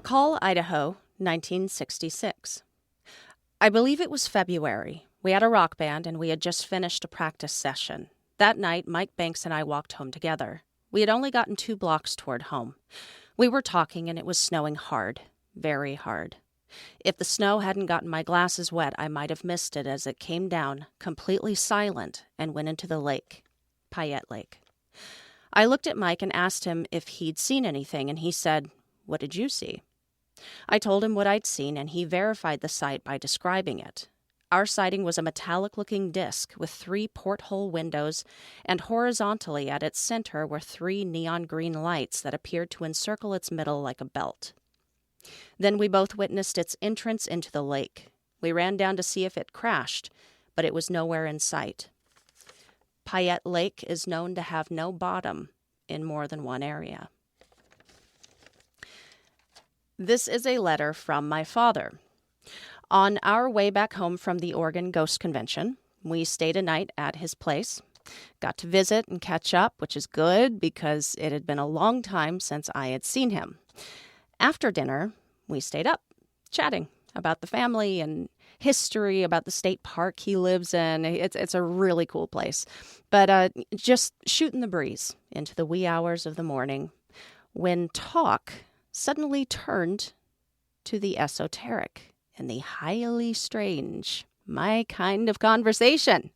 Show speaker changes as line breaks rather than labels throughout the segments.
McCall, Idaho, 1966. I believe it was February. We had a rock band and we had just finished a practice session. That night, Mike Banks and I walked home together. We had only gotten 2 blocks toward home. We were talking and it was snowing hard, very hard. If the snow hadn't gotten my glasses wet, I might have missed it as it came down, completely silent, and went into the lake, Payette Lake. I looked at Mike and asked him if he'd seen anything, and he said, "What did you see?" I told him what I'd seen, and he verified the sight by describing it. Our sighting was a metallic-looking disc with 3 porthole windows, and horizontally at its center were 3 neon green lights that appeared to encircle its middle like a belt. Then we both witnessed its entrance into the lake. We ran down to see if it crashed, but it was nowhere in sight. Payette Lake is known to have no bottom in more than one area. This is a letter from my father. On our way back home from the Oregon Ghost Convention, we stayed a night at his place. Got to visit and catch up, which is good because it had been a long time since I had seen him. After dinner, we stayed up, chatting about the family and history, about the state park he lives in. It's a really cool place. But just shooting the breeze into the wee hours of the morning when talk suddenly turned to the esoteric and the highly strange, my kind of conversation.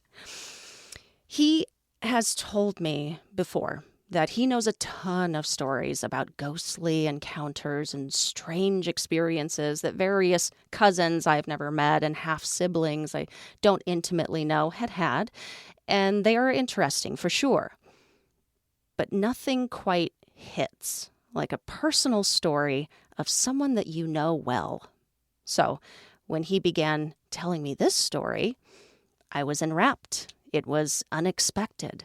He has told me before that he knows a ton of stories about ghostly encounters and strange experiences that various cousins I've never met and half-siblings I don't intimately know had, and they are interesting for sure. But nothing quite hits like a personal story of someone that you know well. So when he began telling me this story, I was enwrapped. It was unexpected.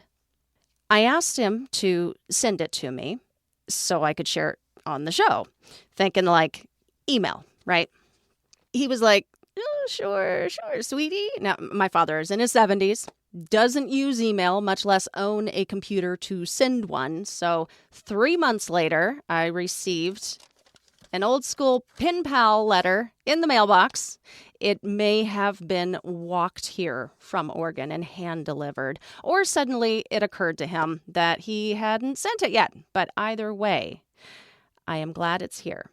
I asked him to send it to me so I could share it on the show, thinking like email, right? He was like, "Oh, sure, sweetie." Now, my father is in his 70s, doesn't use email, much less own a computer to send one. So 3 months later, I received an old school pen pal letter in the mailbox. It may have been walked here from Oregon and hand-delivered, or suddenly it occurred to him that he hadn't sent it yet. But either way, I am glad it's here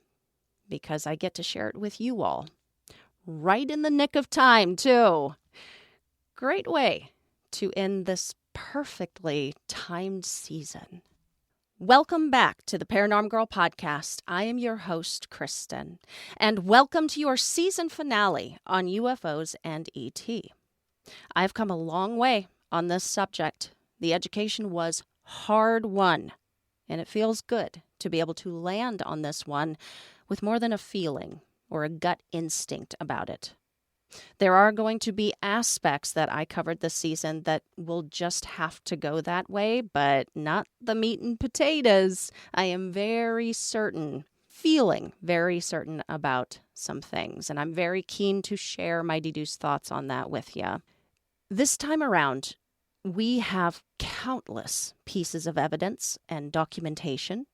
because I get to share it with you all. Right in the nick of time, too. Great way to end this perfectly timed season. Welcome back to the Paranormal Girl podcast. I am your host, Kristen, and welcome to your season finale on UFOs and ET. I've come a long way on this subject. The education was hard won, and it feels good to be able to land on this one with more than a feeling or a gut instinct about it. There are going to be aspects that I covered this season that will just have to go that way, but not the meat and potatoes. I am feeling very certain about some things, and I'm very keen to share my deduced thoughts on that with you. This time around, we have countless pieces of evidence and documentation.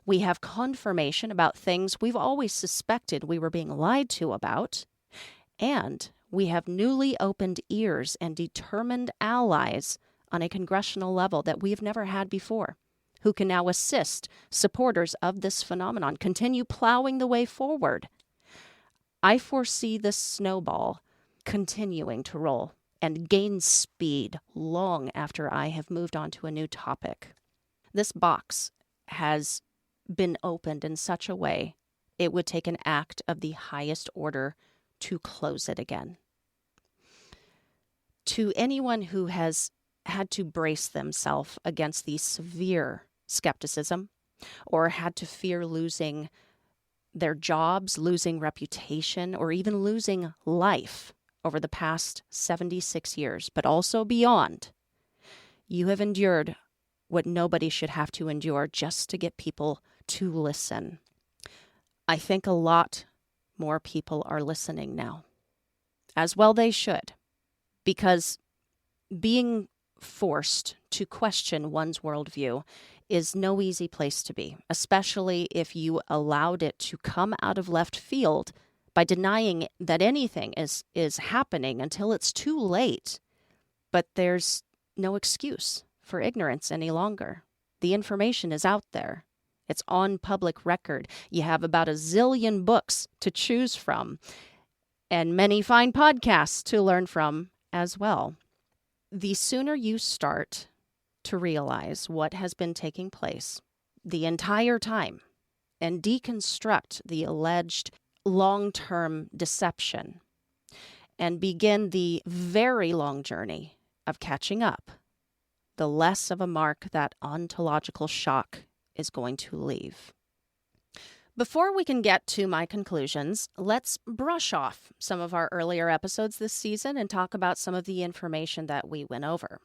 We have confirmation about things we've always suspected we were being lied to about. And we have newly opened ears and determined allies on a congressional level that we've never had before, who can now assist supporters of this phenomenon continue plowing the way forward. I foresee this snowball continuing to roll and gain speed long after I have moved on to a new topic. This box has been opened in such a way it would take an act of the highest order to close it again. To anyone who has had to brace themselves against the severe skepticism or had to fear losing their jobs, losing reputation, or even losing life over the past 76 years, but also beyond, you have endured what nobody should have to endure just to get people to listen. I think a lot more people are listening now. As well they should. Because being forced to question one's worldview is no easy place to be, especially if you allowed it to come out of left field by denying that anything is happening until it's too late. But there's no excuse for ignorance any longer. The information is out there. It's on public record. You have about a zillion books to choose from, and many fine podcasts to learn from as well. The sooner you start to realize what has been taking place the entire time and deconstruct the alleged long-term deception and begin the very long journey of catching up, the less of a mark that ontological shock is going to leave. Before we can get to my conclusions, let's brush off some of our earlier episodes this season and talk about some of the information that we went over.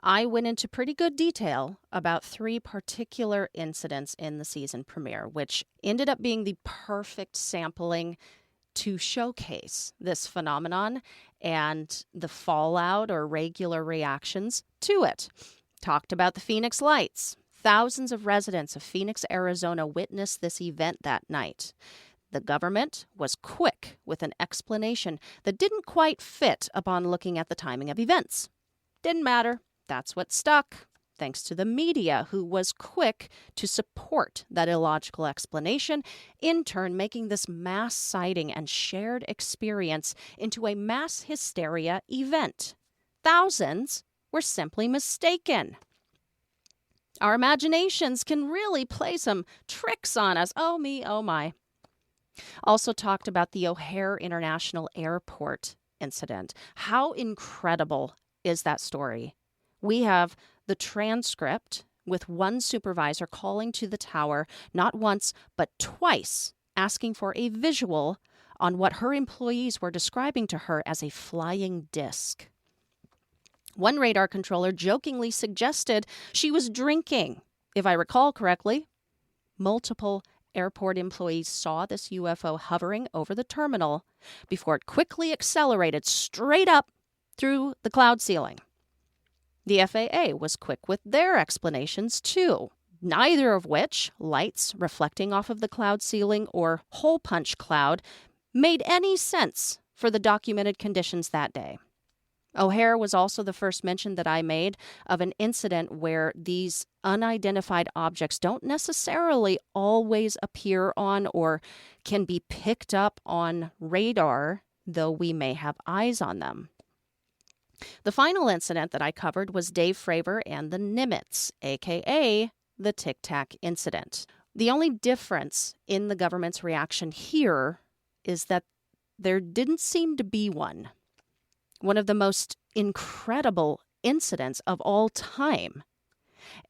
I went into pretty good detail about 3 particular incidents in the season premiere, which ended up being the perfect sampling to showcase this phenomenon and the fallout or regular reactions to it. Talked about the Phoenix Lights. Thousands of residents of Phoenix, Arizona witnessed this event that night. The government was quick with an explanation that didn't quite fit upon looking at the timing of events. Didn't matter. That's what stuck, thanks to the media, who was quick to support that illogical explanation, in turn making this mass sighting and shared experience into a mass hysteria event. Thousands were simply mistaken. Our imaginations can really play some tricks on us. Oh me, oh my. Also talked about the O'Hare International Airport incident. How incredible is that story? We have the transcript with one supervisor calling to the tower not once but twice, asking for a visual on what her employees were describing to her as a flying disc. One radar controller jokingly suggested she was drinking. If I recall correctly, multiple airport employees saw this UFO hovering over the terminal before it quickly accelerated straight up through the cloud ceiling. The FAA was quick with their explanations too, neither of which, lights reflecting off of the cloud ceiling or hole punch cloud, made any sense for the documented conditions that day. O'Hare was also the first mention that I made of an incident where these unidentified objects don't necessarily always appear on or can be picked up on radar, though we may have eyes on them. The final incident that I covered was Dave Fravor and the Nimitz, aka the Tic Tac incident. The only difference in the government's reaction here is that there didn't seem to be one. One of the most incredible incidents of all time,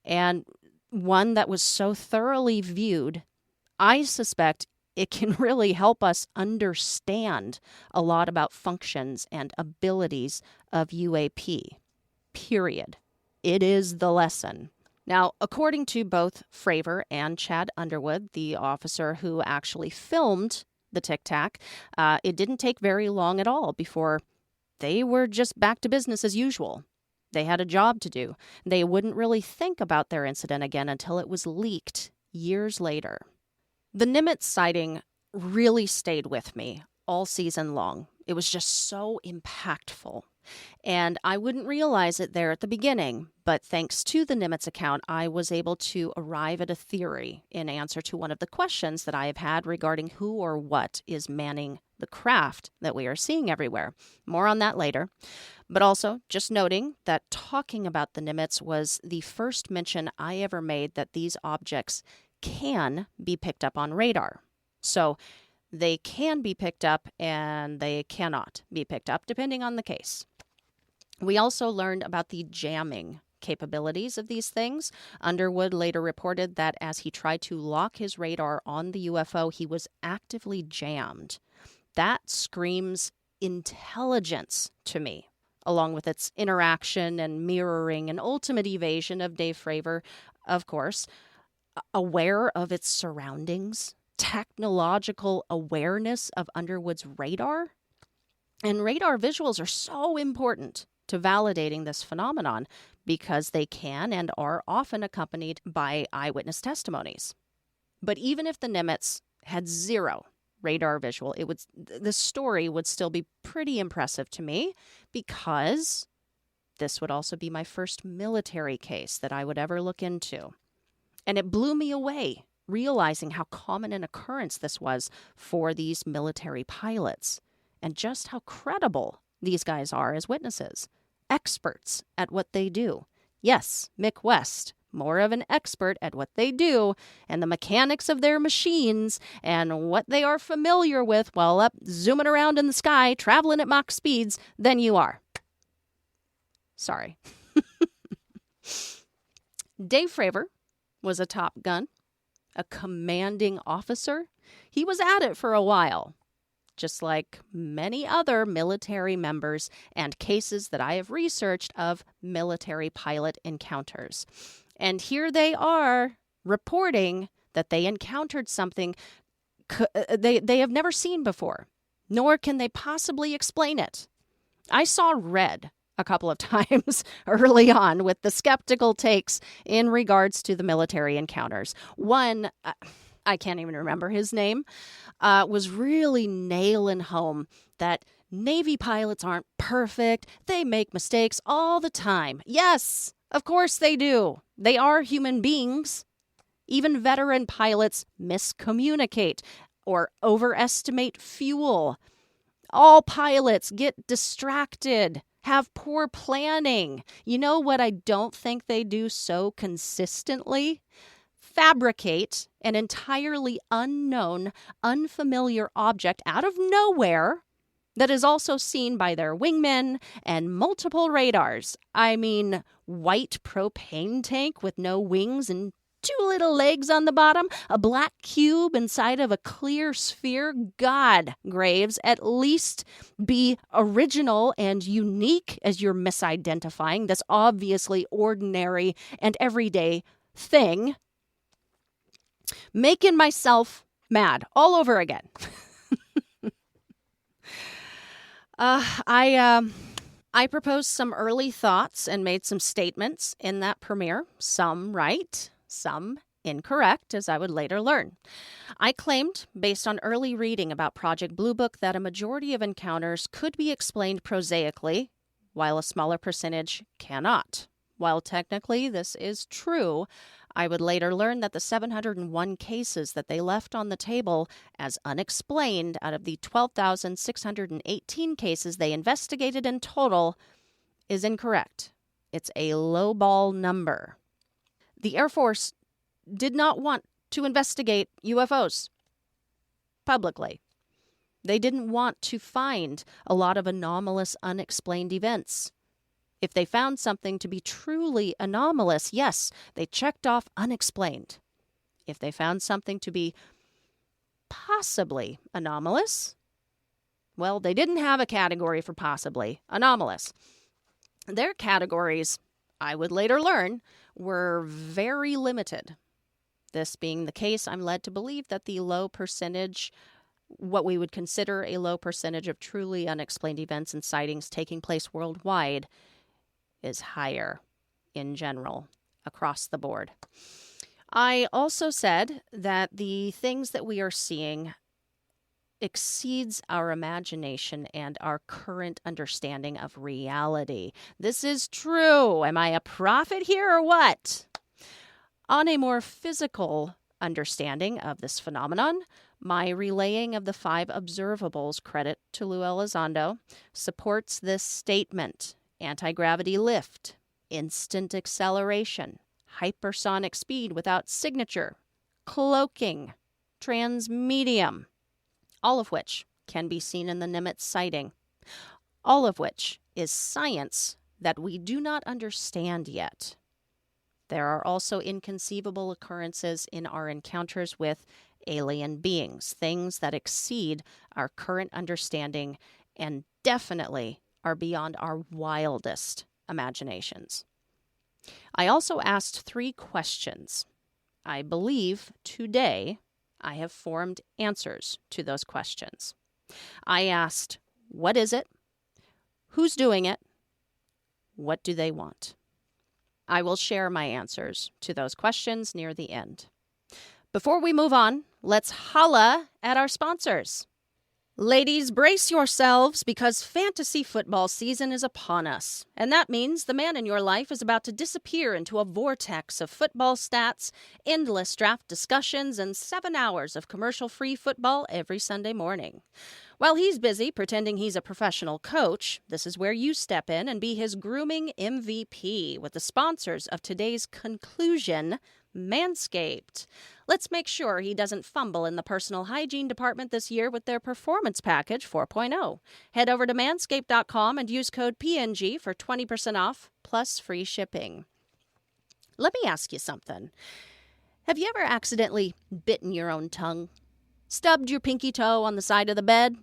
and one that was so thoroughly viewed, I suspect it can really help us understand a lot about functions and abilities of UAP. Period. It is the lesson. Now, according to both Fravor and Chad Underwood, the officer who actually filmed the Tic Tac, it didn't take very long at all before they were just back to business as usual. They had a job to do. They wouldn't really think about their incident again until it was leaked years later. The Nimitz sighting really stayed with me all season long. It was just so impactful. And I wouldn't realize it there at the beginning, but thanks to the Nimitz account, I was able to arrive at a theory in answer to one of the questions that I have had regarding who or what is manning the craft that we are seeing everywhere. More on that later. But also, just noting that talking about the Nimitz was the first mention I ever made that these objects can be picked up on radar. So they can be picked up and they cannot be picked up, depending on the case. We also learned about the jamming capabilities of these things. Underwood later reported that as he tried to lock his radar on the UFO, he was actively jammed. That screams intelligence to me, along with its interaction and mirroring and ultimate evasion of Dave Fravor, of course, aware of its surroundings, technological awareness of Underwood's radar. And radar visuals are so important to validating this phenomenon because they can and are often accompanied by eyewitness testimonies. But even if the Nimitz had zero radar visual, the story would still be pretty impressive to me because this would also be my first military case that I would ever look into. And it blew me away realizing how common an occurrence this was for these military pilots and just how credible these guys are as witnesses, experts at what they do. Yes, Mick West, more of an expert at what they do and the mechanics of their machines and what they are familiar with while up zooming around in the sky, traveling at Mach speeds, than you are. Sorry. Dave Fravor was a Top Gun, a commanding officer. He was at it for a while, just like many other military members and cases that I have researched of military pilot encounters. And here they are reporting that they encountered something they have never seen before, nor can they possibly explain it. I saw red a couple of times early on with the skeptical takes in regards to the military encounters. One, I can't even remember his name, was really nailing home that Navy pilots aren't perfect. They make mistakes all the time. Yes, of course they do. They are human beings. Even veteran pilots miscommunicate or overestimate fuel. All pilots get distracted, have poor planning. You know what I don't think they do so consistently? Fabricate an entirely unknown, unfamiliar object out of nowhere that is also seen by their wingmen and multiple radars. I mean, white propane tank with no wings and two little legs on the bottom, a black cube inside of a clear sphere. God, Graves, at least be original and unique as you're misidentifying this obviously ordinary and everyday thing. Making myself mad all over again. I proposed some early thoughts and made some statements in that premiere, some right, some incorrect, as I would later learn. I claimed, based on early reading about Project Blue Book, that a majority of encounters could be explained prosaically, while a smaller percentage cannot. While technically this is true, I would later learn that the 701 cases that they left on the table as unexplained out of the 12,618 cases they investigated in total is incorrect. It's a lowball number. The Air Force did not want to investigate UFOs publicly. They didn't want to find a lot of anomalous, unexplained events. If they found something to be truly anomalous, yes, they checked off unexplained. If they found something to be possibly anomalous, well, they didn't have a category for possibly anomalous. Their categories, I would later learn, were very limited. This being the case, I'm led to believe that the low percentage, what we would consider a low percentage of truly unexplained events and sightings taking place worldwide, is higher in general across the board. I also said that the things that we are seeing exceeds our imagination and our current understanding of reality. This is true. Am I a prophet here or what? On a more physical understanding of this phenomenon, my relaying of the 5 observables, credit to Lou Elizondo, supports this statement. Anti-gravity lift, instant acceleration, hypersonic speed without signature, cloaking, transmedium, all of which can be seen in the Nimitz sighting, all of which is science that we do not understand yet. There are also inconceivable occurrences in our encounters with alien beings, things that exceed our current understanding and definitely are beyond our wildest imaginations. I also asked 3 questions. I believe today I have formed answers to those questions. I asked, what is it? Who's doing it? What do they want? I will share my answers to those questions near the end. Before we move on, let's holla at our sponsors. Ladies, brace yourselves because fantasy football season is upon us. And that means the man in your life is about to disappear into a vortex of football stats, endless draft discussions, and 7 hours of commercial-free football every Sunday morning. While he's busy pretending he's a professional coach, this is where you step in and be his grooming MVP with the sponsors of today's conclusion, Manscaped. Let's make sure he doesn't fumble in the personal hygiene department this year with their Performance Package 4.0. Head over to manscaped.com and use code PNG for 20% off plus free shipping. Let me ask you something. Have you ever accidentally bitten your own tongue? Stubbed your pinky toe on the side of the bed?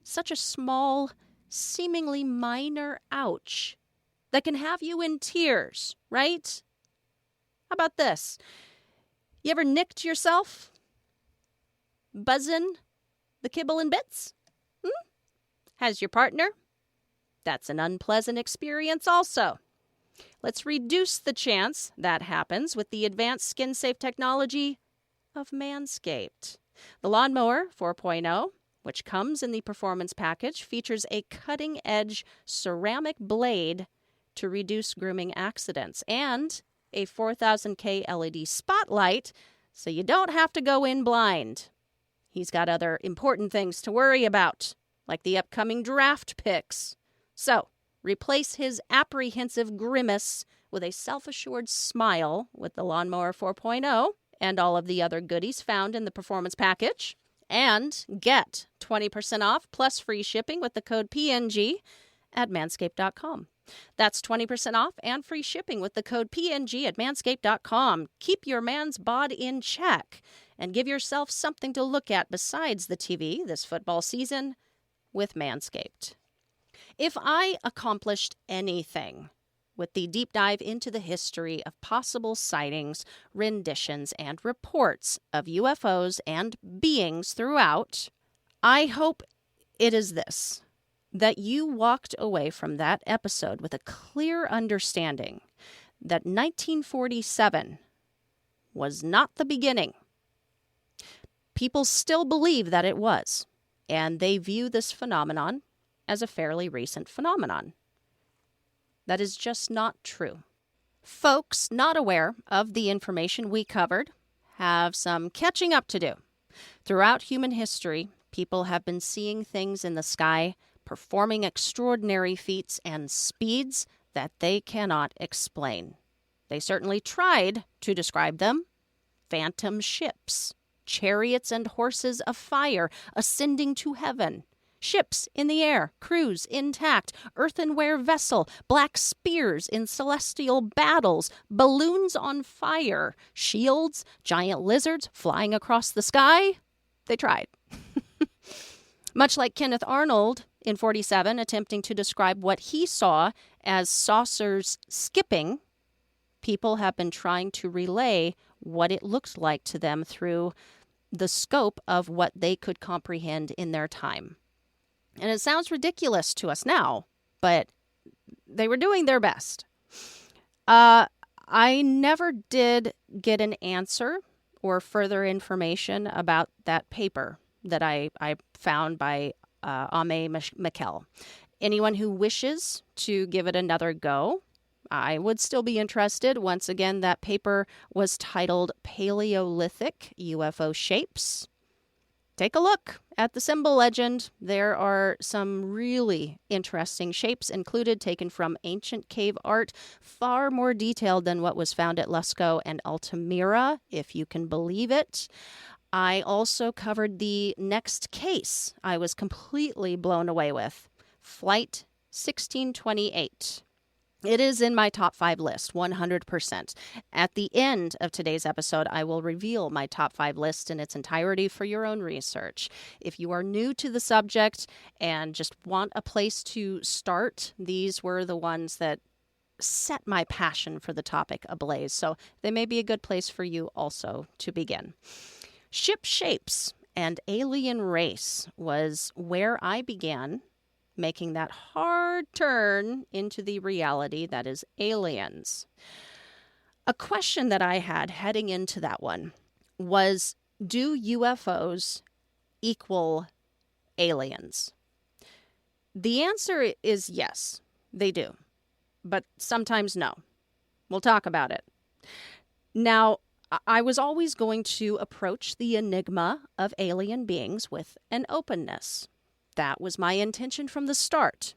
Such a small, seemingly minor ouch that can have you in tears, right? How about this? You ever nicked yourself? Buzzing the kibble in bits? Has your partner? That's an unpleasant experience also. Let's reduce the chance that happens with the advanced skin-safe technology of Manscaped. The Lawnmower 4.0, which comes in the Performance Package, features a cutting-edge ceramic blade to reduce grooming accidents and a 4000K LED spotlight so you don't have to go in blind. He's got other important things to worry about, like the upcoming draft picks. So, replace his apprehensive grimace with a self-assured smile with the Lawnmower 4.0 and all of the other goodies found in the Performance Package. And get 20% off plus free shipping with the code PNG at manscaped.com. That's 20% off and free shipping with the code PNG at manscaped.com. Keep your man's bod in check and give yourself something to look at besides the TV this football season with Manscaped. If I accomplished anything with the deep dive into the history of possible sightings, renditions, and reports of UFOs and beings throughout, I hope it is this: that you walked away from that episode with a clear understanding that 1947 was not the beginning. People still believe that it was, and they view this phenomenon as a fairly recent phenomenon. That is just not true. Folks not aware of the information we covered have some catching up to do. Throughout human history, people have been seeing things in the sky, performing extraordinary feats and speeds that they cannot explain. They certainly tried to describe them. Phantom ships, chariots and horses of fire ascending to heaven, ships in the air, crews intact, earthenware vessel, black spears in celestial battles, balloons on fire, shields, giant lizards flying across the sky. They tried. Much like Kenneth Arnold in 1947 attempting to describe what he saw as saucers skipping, people have been trying to relay what it looked like to them through the scope of what they could comprehend in their time. And it sounds ridiculous to us now, but they were doing their best. I never did get an answer or further information about that paper that I found by Ame Mikkel. Anyone who wishes to give it another go, I would still be interested. Once again, that paper was titled Paleolithic UFO Shapes. Take a look at the symbol legend. There are some really interesting shapes included, taken from ancient cave art, far more detailed than what was found at Lusco and Altamira, if you can believe it. I also covered the next case I was completely blown away with, Flight 1628. It is in my top 5 list, 100%. At the end of today's episode, I will reveal my top 5 list in its entirety for your own research. If you are new to the subject and just want a place to start, these were the ones that set my passion for the topic ablaze. So they may be a good place for you also to begin. Ship shapes and alien race was where I began making that hard turn into the reality that is aliens. A question that I had heading into that one was, do UFOs equal aliens? The answer is yes, they do. But sometimes no. We'll talk about it. Now, I was always going to approach the enigma of alien beings with an openness. That was my intention from the start.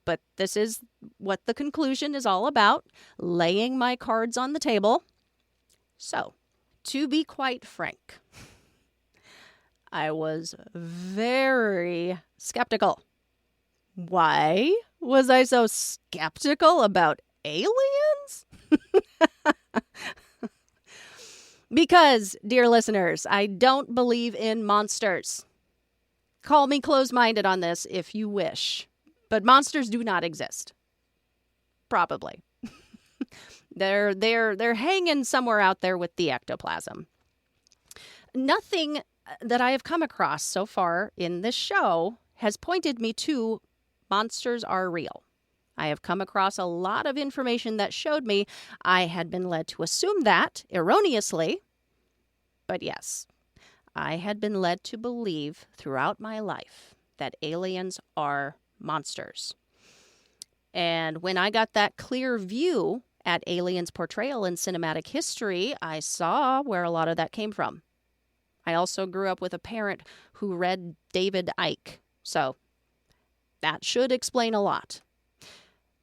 But this is what the conclusion is all about, laying my cards on the table. So, to be quite frank, I was very skeptical. Why was I so skeptical about aliens? Because, dear listeners, I don't believe in monsters. Call me closed-minded on this if you wish. But monsters do not exist. Probably. They're hanging somewhere out there with the ectoplasm. Nothing that I have come across so far in this show has pointed me to monsters are real. I have come across a lot of information that showed me I had been led to assume that erroneously. But yes, I had been led to believe throughout my life that aliens are monsters. And when I got that clear view at aliens' portrayal in cinematic history, I saw where a lot of that came from. I also grew up with a parent who read David Icke, so that should explain a lot.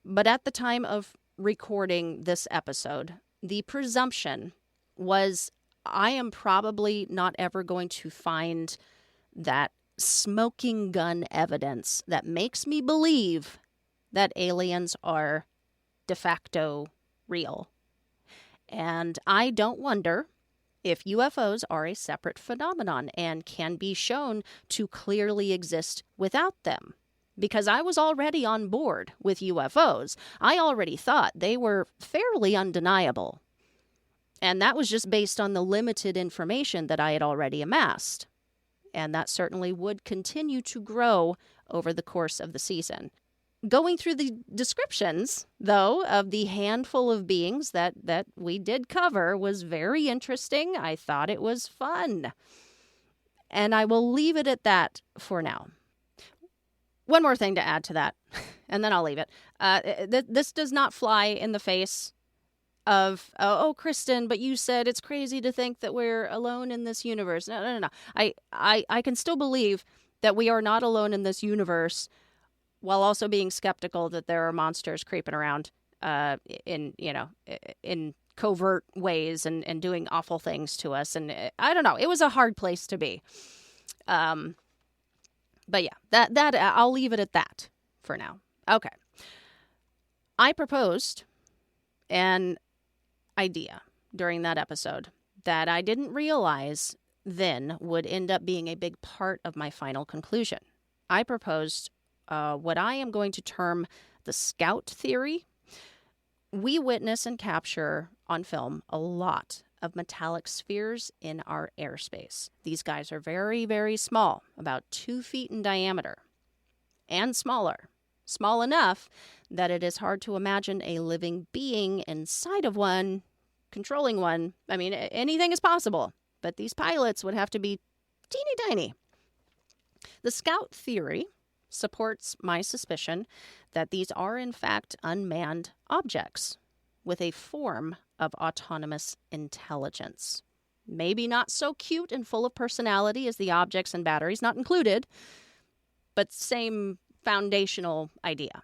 But at the time of recording this episode, the presumption was I am probably not ever going to find that smoking gun evidence that makes me believe that aliens are de facto real. And I don't wonder if UFOs are a separate phenomenon and can be shown to clearly exist without them. Because I was already on board with UFOs. I already thought they were fairly undeniable. And that was just based on the limited information that I had already amassed. And that certainly would continue to grow over the course of the season. Going through the descriptions, though, of the handful of beings that we did cover was very interesting. I thought it was fun. And I will leave it at that for now. One more thing to add to that, and then I'll leave it. This does not fly in the face of, oh, Kristen, but you said it's crazy to think that we're alone in this universe. No. I can still believe that we are not alone in this universe while also being skeptical that there are monsters creeping around in covert ways and doing awful things to us. And I don't know. It was a hard place to be. But yeah, that I'll leave it at that for now. Okay. I proposed an idea during that episode that I didn't realize then would end up being a big part of my final conclusion. I proposed what I am going to term the scout theory. We witness and capture on film a lot of metallic spheres in our airspace. These guys are very, very small, about 2 feet in diameter, and smaller. Small enough that it is hard to imagine a living being inside of one, controlling one. I mean, anything is possible, but these pilots would have to be teeny tiny. The scout theory supports my suspicion that these are in fact unmanned objects with a form of autonomous intelligence. Maybe not so cute and full of personality as the objects and batteries not included, but same foundational idea.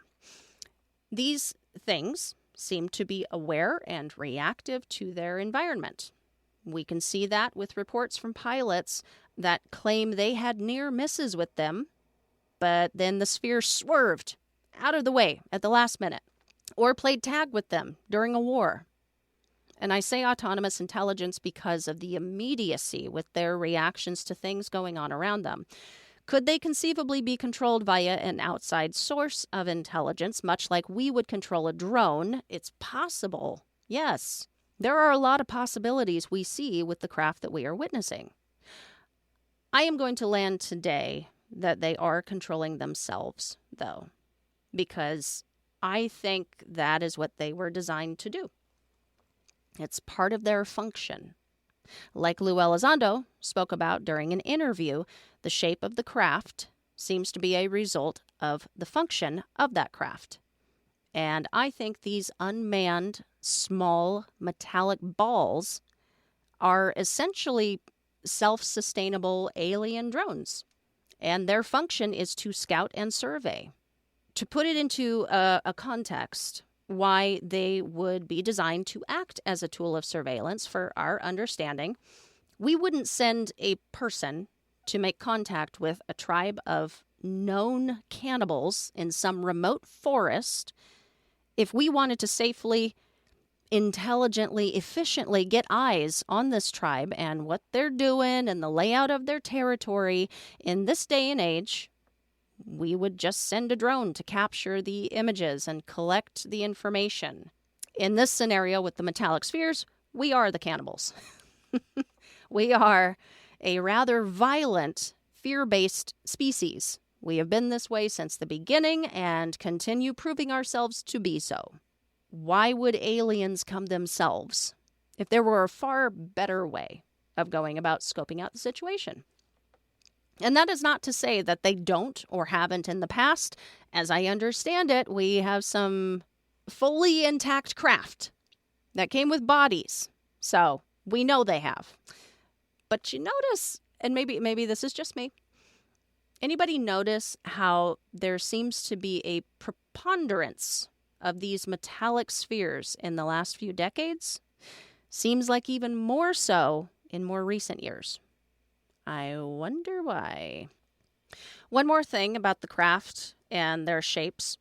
These things seem to be aware and reactive to their environment. We can see that with reports from pilots that claim they had near misses with them, but then the sphere swerved out of the way at the last minute, or played tag with them during a war. And I say autonomous intelligence because of the immediacy with their reactions to things going on around them. Could they conceivably be controlled via an outside source of intelligence, much like we would control a drone? It's possible. Yes, there are a lot of possibilities we see with the craft that we are witnessing. I am going to land today that they are controlling themselves, though, because I think that is what they were designed to do. It's part of their function. Like Lou Elizondo spoke about during an interview, the shape of the craft seems to be a result of the function of that craft. And I think these unmanned, small, metallic balls are essentially self-sustainable alien drones. And their function is to scout and survey. To put it into a context, why they would be designed to act as a tool of surveillance for our understanding, we wouldn't send a person to make contact with a tribe of known cannibals in some remote forest if we wanted to safely, intelligently, efficiently get eyes on this tribe and what they're doing and the layout of their territory. In this day and age, we would just send a drone to capture the images and collect the information. In this scenario with the metallic spheres, we are the cannibals. We are a rather violent, fear-based species. We have been this way since the beginning and continue proving ourselves to be so. Why would aliens come themselves if there were a far better way of going about scoping out the situation? And that is not to say that they don't or haven't in the past. As I understand it, we have some fully intact craft that came with bodies. So we know they have. But you notice, and maybe this is just me, anybody notice how there seems to be a preponderance of these metallic spheres in the last few decades? Seems like even more so in more recent years. I wonder why. One more thing about the craft and their shapes.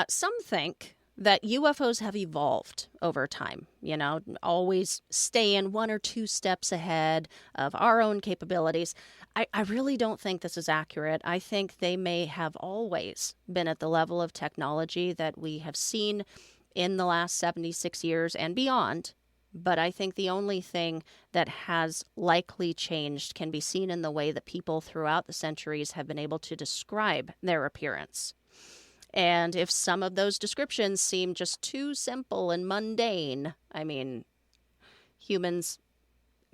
Some think that UFOs have evolved over time, always staying 1 or 2 steps ahead of our own capabilities. I really don't think this is accurate. I think they may have always been at the level of technology that we have seen in the last 76 years and beyond. But I think the only thing that has likely changed can be seen in the way that people throughout the centuries have been able to describe their appearance. And if some of those descriptions seem just too simple and mundane, humans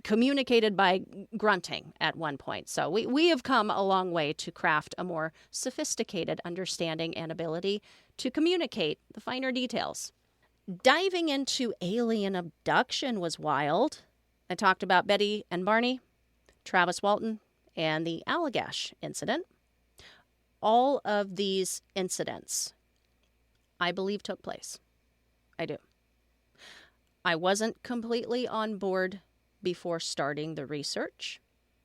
communicated by grunting at one point. So we have come a long way to craft a more sophisticated understanding and ability to communicate the finer details. Diving into alien abduction was wild. I talked about Betty and Barney, Travis Walton, and the Allagash incident. All of these incidents, I believe, took place. I do. I wasn't completely on board before starting the research,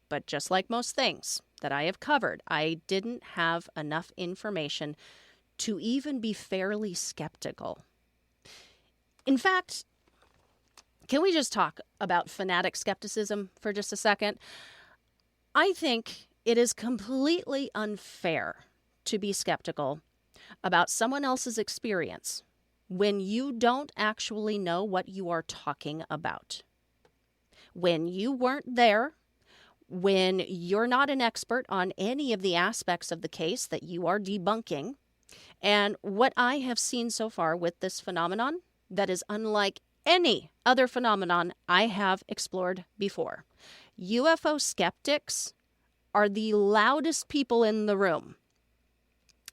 but just like most things that I have covered, I didn't have enough information to even be fairly skeptical. In fact, can we just talk about fanatic skepticism for just a second? I think it is completely unfair to be skeptical about someone else's experience when you don't actually know what you are talking about. When you weren't there, when you're not an expert on any of the aspects of the case that you are debunking, and what I have seen so far with this phenomenon that is unlike any other phenomenon I have explored before. UFO skeptics are the loudest people in the room.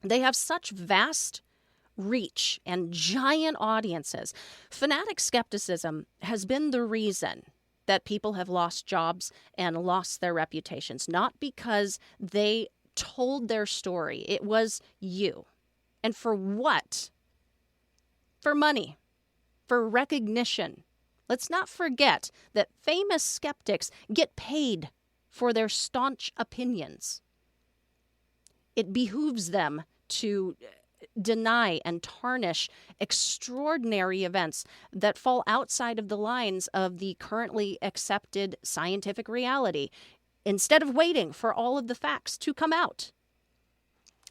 They have such vast reach and giant audiences. Fanatic skepticism has been the reason that people have lost jobs and lost their reputations, not because they told their story. It was you. And for what? For money. For recognition. Let's not forget that famous skeptics get paid for their staunch opinions. It behooves them to deny and tarnish extraordinary events that fall outside of the lines of the currently accepted scientific reality, instead of waiting for all of the facts to come out.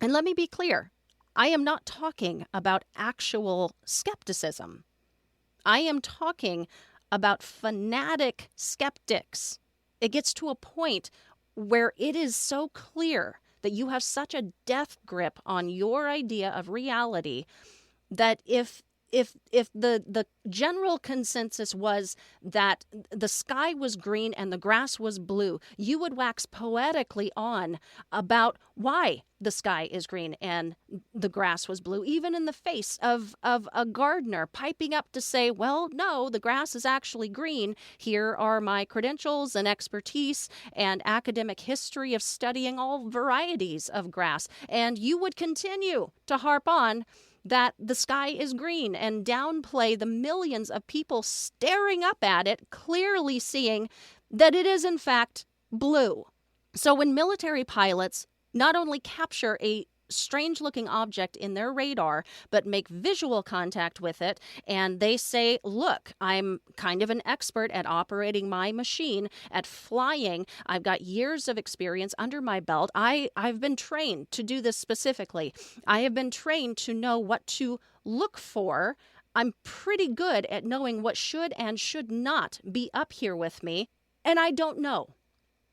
And let me be clear, I am not talking about actual skepticism. I am talking about fanatic skeptics. It gets to a point where it is so clear that you have such a death grip on your idea of reality that if the general consensus was that the sky was green and the grass was blue, you would wax poetically on about why the sky is green and the grass was blue, even in the face of a gardener piping up to say, well, no, the grass is actually green. Here are my credentials and expertise and academic history of studying all varieties of grass. And you would continue to harp on that the sky is green and downplay the millions of people staring up at it, clearly seeing that it is in fact blue. So when military pilots not only capture a strange-looking object in their radar, but make visual contact with it, and they say, look, I'm kind of an expert at operating my machine, at flying. I've got years of experience under my belt. I've been trained to do this specifically. I have been trained to know what to look for. I'm pretty good at knowing what should and should not be up here with me, and I don't know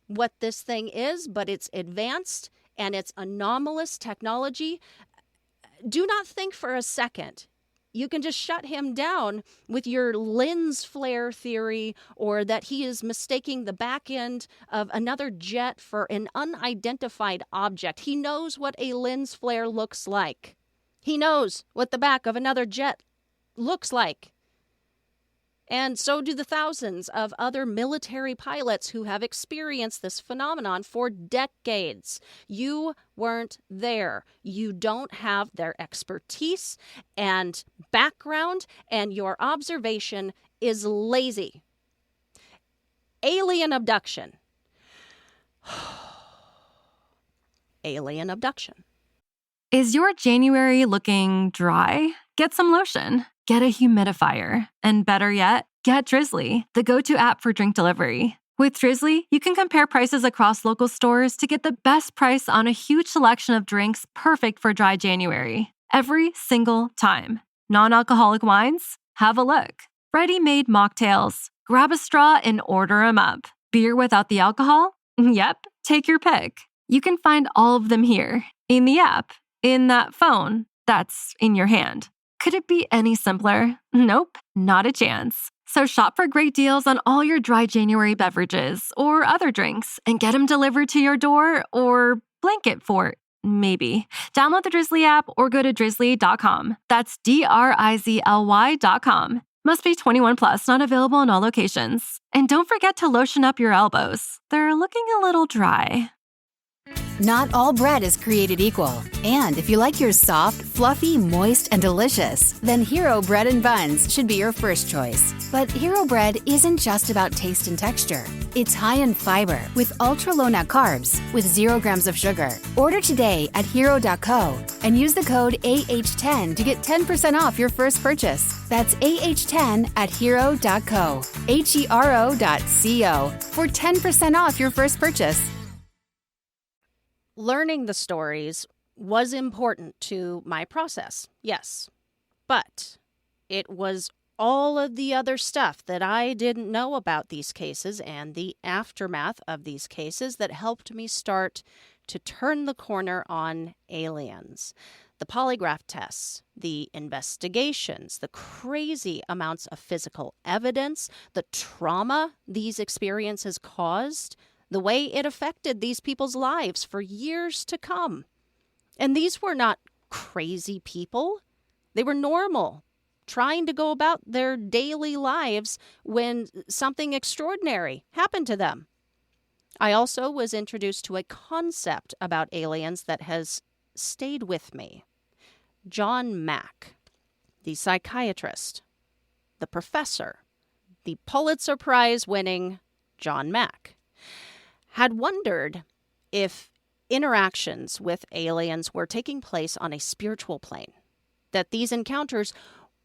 what this thing is, but it's advanced and it's anomalous technology. Do not think for a second you can just shut him down with your lens flare theory, or that he is mistaking the back end of another jet for an unidentified object. He knows what a lens flare looks like. He knows what the back of another jet looks like. And so do the thousands of other military pilots who have experienced this phenomenon for decades. You weren't there. You don't have their expertise and background, and your observation is lazy. Alien abduction. Alien abduction.
Is your January looking dry? Get some lotion. Get a humidifier. And better yet, get Drizzly, the go-to app for drink delivery. With Drizzly, you can compare prices across local stores to get the best price on a huge selection of drinks perfect for dry January. Every single time. Non-alcoholic wines? Have a look. Ready-made mocktails? Grab a straw and order 'em up. Beer without the alcohol? Yep, take your pick. You can find all of them here, in the app, in that phone that's in your hand. Could it be any simpler? Nope, not a chance. So shop for great deals on all your dry January beverages or other drinks and get them delivered to your door or blanket fort, maybe. Download the Drizzly app or go to drizzly.com. That's DRIZLY.com. Must be 21 plus, not available in all locations. And don't forget to lotion up your elbows. They're looking a little dry.
Not all bread is created equal. And if you like yours soft, fluffy, moist, and delicious, then Hero Bread and Buns should be your first choice. But Hero Bread isn't just about taste and texture. It's high in fiber with ultra-low net carbs with 0 grams of sugar. Order today at hero.co and use the code AH10 to get 10% off your first purchase. That's AH10 at hero.co, HERO.co for 10% off your first purchase.
Learning the stories was important to my process, yes. But it was all of the other stuff that I didn't know about these cases and the aftermath of these cases that helped me start to turn the corner on aliens. The polygraph tests, the investigations, the crazy amounts of physical evidence, the trauma these experiences caused, the way it affected these people's lives for years to come. And these were not crazy people. They were normal, trying to go about their daily lives when something extraordinary happened to them. I also was introduced to a concept about aliens that has stayed with me. John Mack, the psychiatrist, the professor, the Pulitzer Prize-winning John Mack, had wondered if interactions with aliens were taking place on a spiritual plane, that these encounters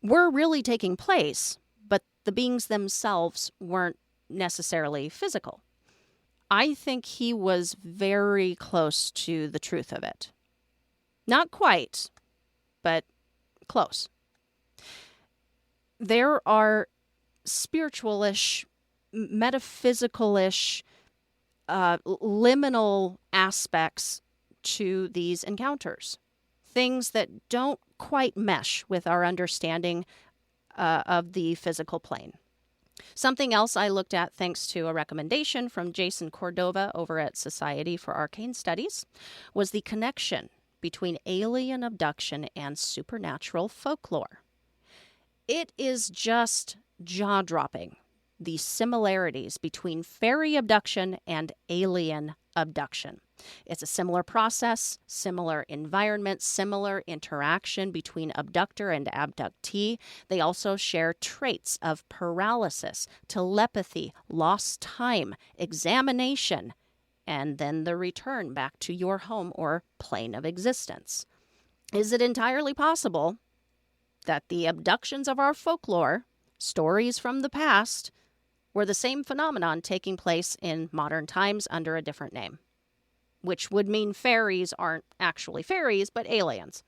were really taking place, but the beings themselves weren't necessarily physical. I think he was very close to the truth of it. Not quite, but close. There are spiritualish, metaphysicalish, liminal aspects to these encounters. Things that don't quite mesh with our understanding of the physical plane. Something else I looked at thanks to a recommendation from Jason Cordova over at Society for Arcane Studies was the connection between alien abduction and supernatural folklore. It is just jaw-dropping, the similarities between fairy abduction and alien abduction. It's a similar process, similar environment, similar interaction between abductor and abductee. They also share traits of paralysis, telepathy, lost time, examination, and then the return back to your home or plane of existence. Is it entirely possible that the abductions of our folklore, stories from the past, were the same phenomenon taking place in modern times under a different name? Which would mean fairies aren't actually fairies, but aliens.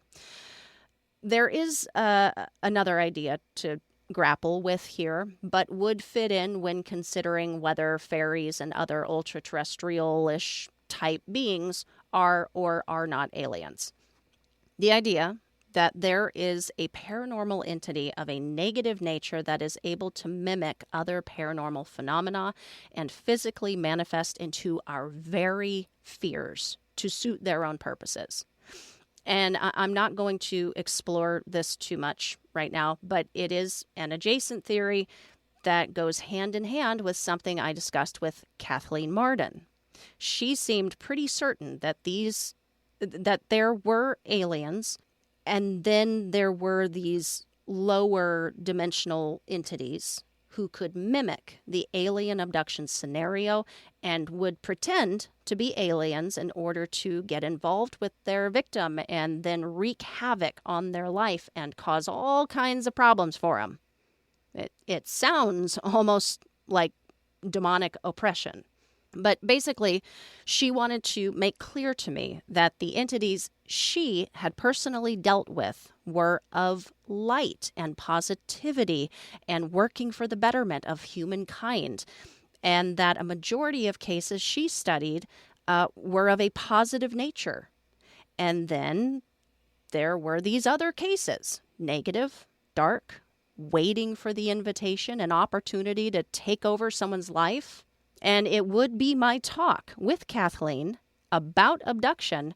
There is another idea to grapple with here, but would fit in when considering whether fairies and other ultra-terrestrial-ish type beings are or are not aliens. The idea that there is a paranormal entity of a negative nature that is able to mimic other paranormal phenomena and physically manifest into our very fears to suit their own purposes. And I'm not going to explore this too much right now, but it is an adjacent theory that goes hand in hand with something I discussed with Kathleen Marden. She seemed pretty certain that there were aliens, and then there were these lower dimensional entities who could mimic the alien abduction scenario and would pretend to be aliens in order to get involved with their victim and then wreak havoc on their life and cause all kinds of problems for them. It sounds almost like demonic oppression. But basically, she wanted to make clear to me that the entities she had personally dealt with were of light and positivity and working for the betterment of humankind, and that a majority of cases she studied were of a positive nature. And then there were these other cases, negative, dark, waiting for the invitation and opportunity to take over someone's life. And it would be my talk with Kathleen about abduction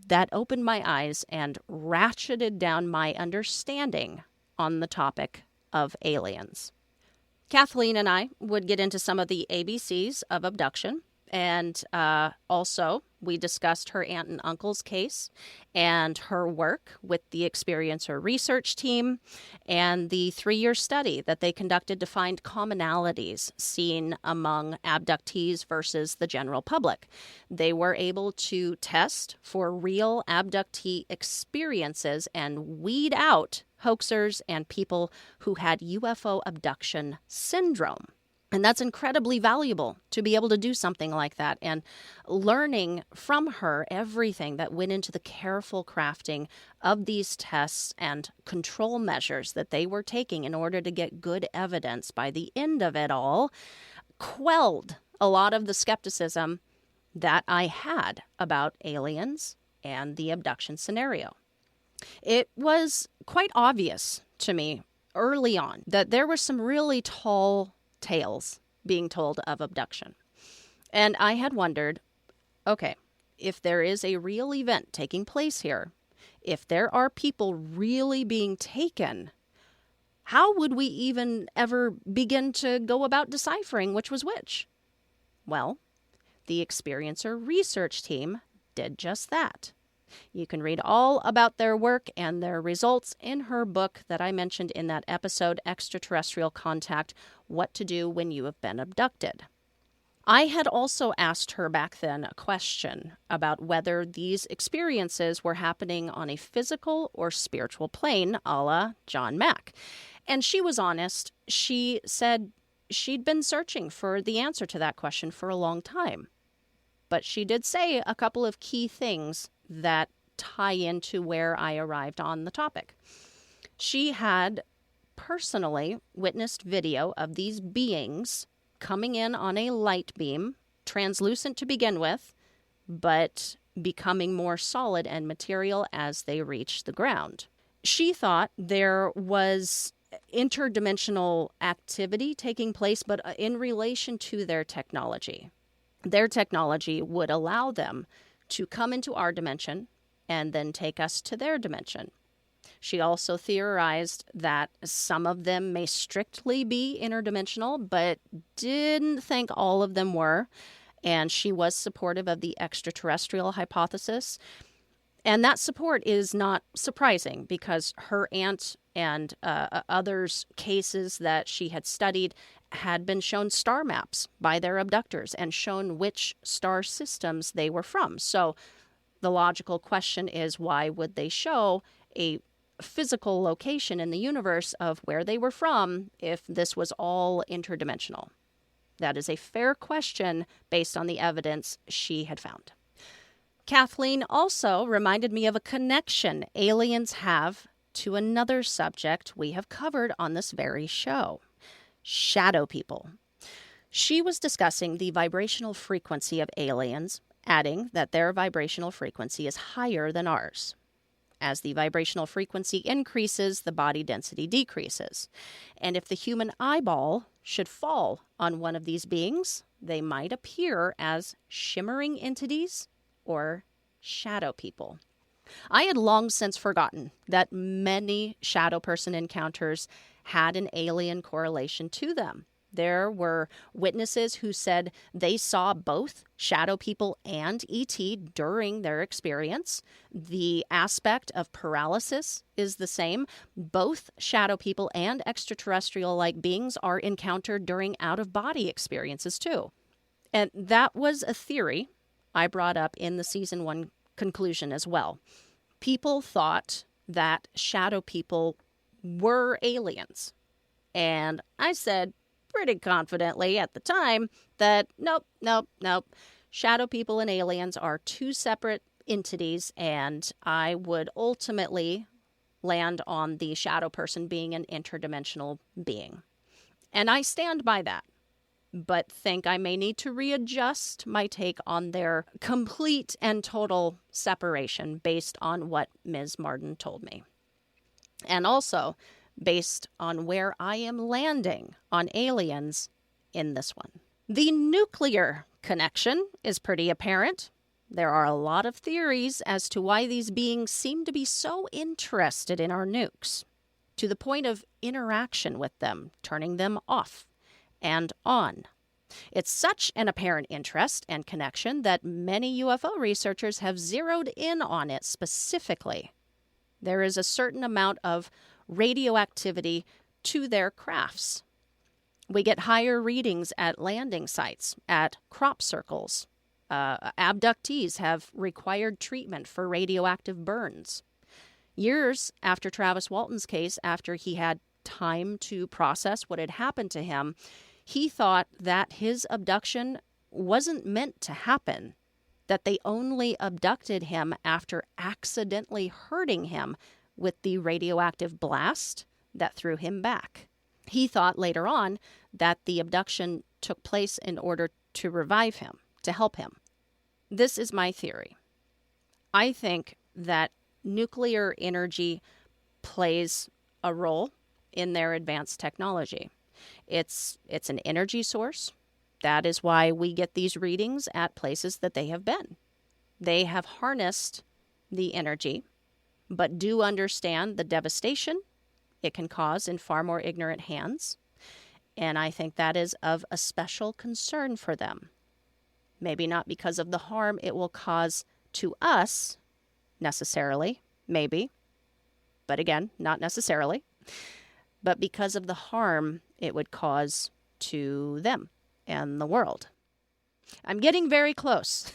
that opened my eyes and ratcheted down my understanding on the topic of aliens. Kathleen and I would get into some of the ABCs of abduction, and also we discussed her aunt and uncle's case and her work with the Experiencer research team and the 3-year study that they conducted to find commonalities seen among abductees versus the general public. They were able to test for real abductee experiences and weed out hoaxers and people who had UFO abduction syndrome. And that's incredibly valuable to be able to do something like that. And learning from her everything that went into the careful crafting of these tests and control measures that they were taking in order to get good evidence by the end of it all quelled a lot of the skepticism that I had about aliens and the abduction scenario. It was quite obvious to me early on that there were some really tall tales being told of abduction. And I had wondered, okay, if there is a real event taking place here, if there are people really being taken, how would we even ever begin to go about deciphering which was which? Well, the Experiencer research team did just that. You can read all about their work and their results in her book that I mentioned in that episode, Extraterrestrial Contact: What to Do When You Have Been Abducted. I had also asked her back then a question about whether these experiences were happening on a physical or spiritual plane, a la John Mack. And she was honest. She said she'd been searching for the answer to that question for a long time. But she did say a couple of key things that tie into where I arrived on the topic. She had personally witnessed video of these beings coming in on a light beam, translucent to begin with, but becoming more solid and material as they reach the ground. She thought there was interdimensional activity taking place, but in relation to their technology. Their technology would allow them to come into our dimension and then take us to their dimension. She also theorized that some of them may strictly be interdimensional, but didn't think all of them were. And she was supportive of the extraterrestrial hypothesis. And that support is not surprising because her aunt and others' cases that she had studied had been shown star maps by their abductors and shown which star systems they were from. So the logical question is, why would they show a physical location in the universe of where they were from if this was all interdimensional? That is a fair question based on the evidence she had found. Kathleen also reminded me of a connection aliens have to another subject we have covered on this very show: shadow people. She was discussing the vibrational frequency of aliens, adding that their vibrational frequency is higher than ours. As the vibrational frequency increases, the body density decreases. And if the human eyeball should fall on one of these beings, they might appear as shimmering entities or shadow people. I had long since forgotten that many shadow person encounters had an alien correlation to them. There were witnesses who said they saw both shadow people and ET during their experience. The aspect of paralysis is the same. Both shadow people and extraterrestrial-like beings are encountered during out-of-body experiences too. And that was a theory I brought up in the season 1 conclusion as well. People thought that shadow people were aliens. And I said pretty confidently at the time that nope. Shadow people and aliens are two separate entities, and I would ultimately land on the shadow person being an interdimensional being. And I stand by that, but think I may need to readjust my take on their complete and total separation based on what Ms. Martin told me. And also based on where I am landing on aliens in this one. The nuclear connection is pretty apparent. There are a lot of theories as to why these beings seem to be so interested in our nukes, to the point of interaction with them, turning them off and on. It's such an apparent interest and connection that many UFO researchers have zeroed in on it specifically. There is a certain amount of radioactivity to their crafts. We get higher readings at landing sites, at crop circles. Abductees have required treatment for radioactive burns. Years after Travis Walton's case, after he had time to process what had happened to him, he thought that his abduction wasn't meant to happen, that they only abducted him after accidentally hurting him with the radioactive blast that threw him back. He thought later on that the abduction took place in order to revive him, to help him. This is my theory. I think that nuclear energy plays a role in their advanced technology. It's an energy source. That is why we get these readings at places that they have been. They have harnessed the energy, but do understand the devastation it can cause in far more ignorant hands. And I think that is of a special concern for them. Maybe not because of the harm it will cause to us, necessarily, maybe. But again, not necessarily. But because of the harm it would cause to them and the world. I'm getting very close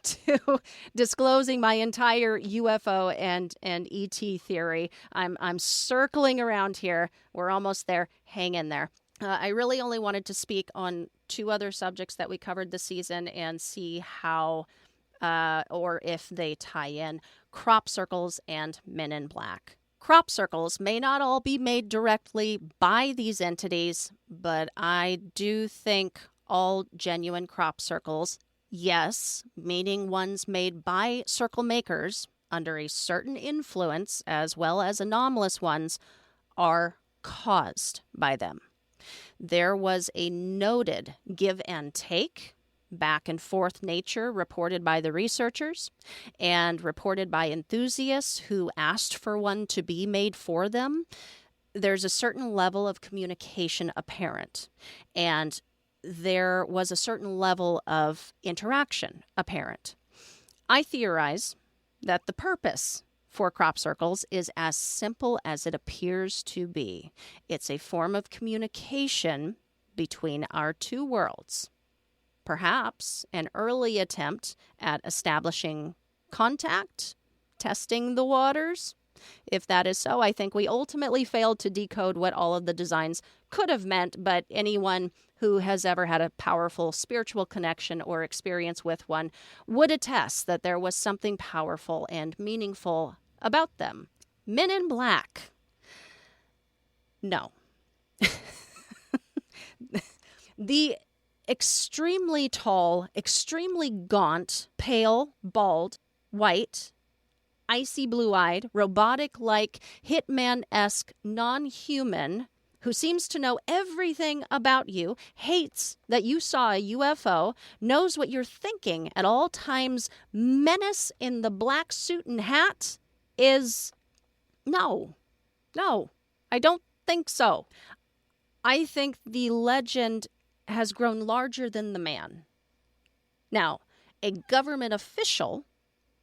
to disclosing my entire UFO and ET theory. I'm circling around here. We're almost there. Hang in there. I really only wanted to speak on 2 other subjects that we covered this season and see how or if they tie in: crop circles and men in black. Crop circles may not all be made directly by these entities, but I do think all genuine crop circles, Yes, meaning ones made by circle makers under a certain influence, as well as anomalous ones, are caused by them. There was a noted give and take, back and forth nature reported by the researchers and reported by enthusiasts who asked for one to be made for them. There's a certain level of communication apparent, and there was a certain level of interaction apparent. I theorize that the purpose for crop circles is as simple as it appears to be. It's a form of communication between our two worlds. Perhaps an early attempt at establishing contact, testing the waters. If that is so, I think we ultimately failed to decode what all of the designs could have meant, but anyone who has ever had a powerful spiritual connection or experience with one would attest that there was something powerful and meaningful about them. Men in Black. No. The extremely tall, extremely gaunt, pale, bald, white, icy blue-eyed, robotic-like, Hitman-esque, non-human who seems to know everything about you, hates that you saw a UFO, knows what you're thinking at all times, menace in the black suit and hat is... No, I don't think so. I think the legend has grown larger than the man. Now, a government official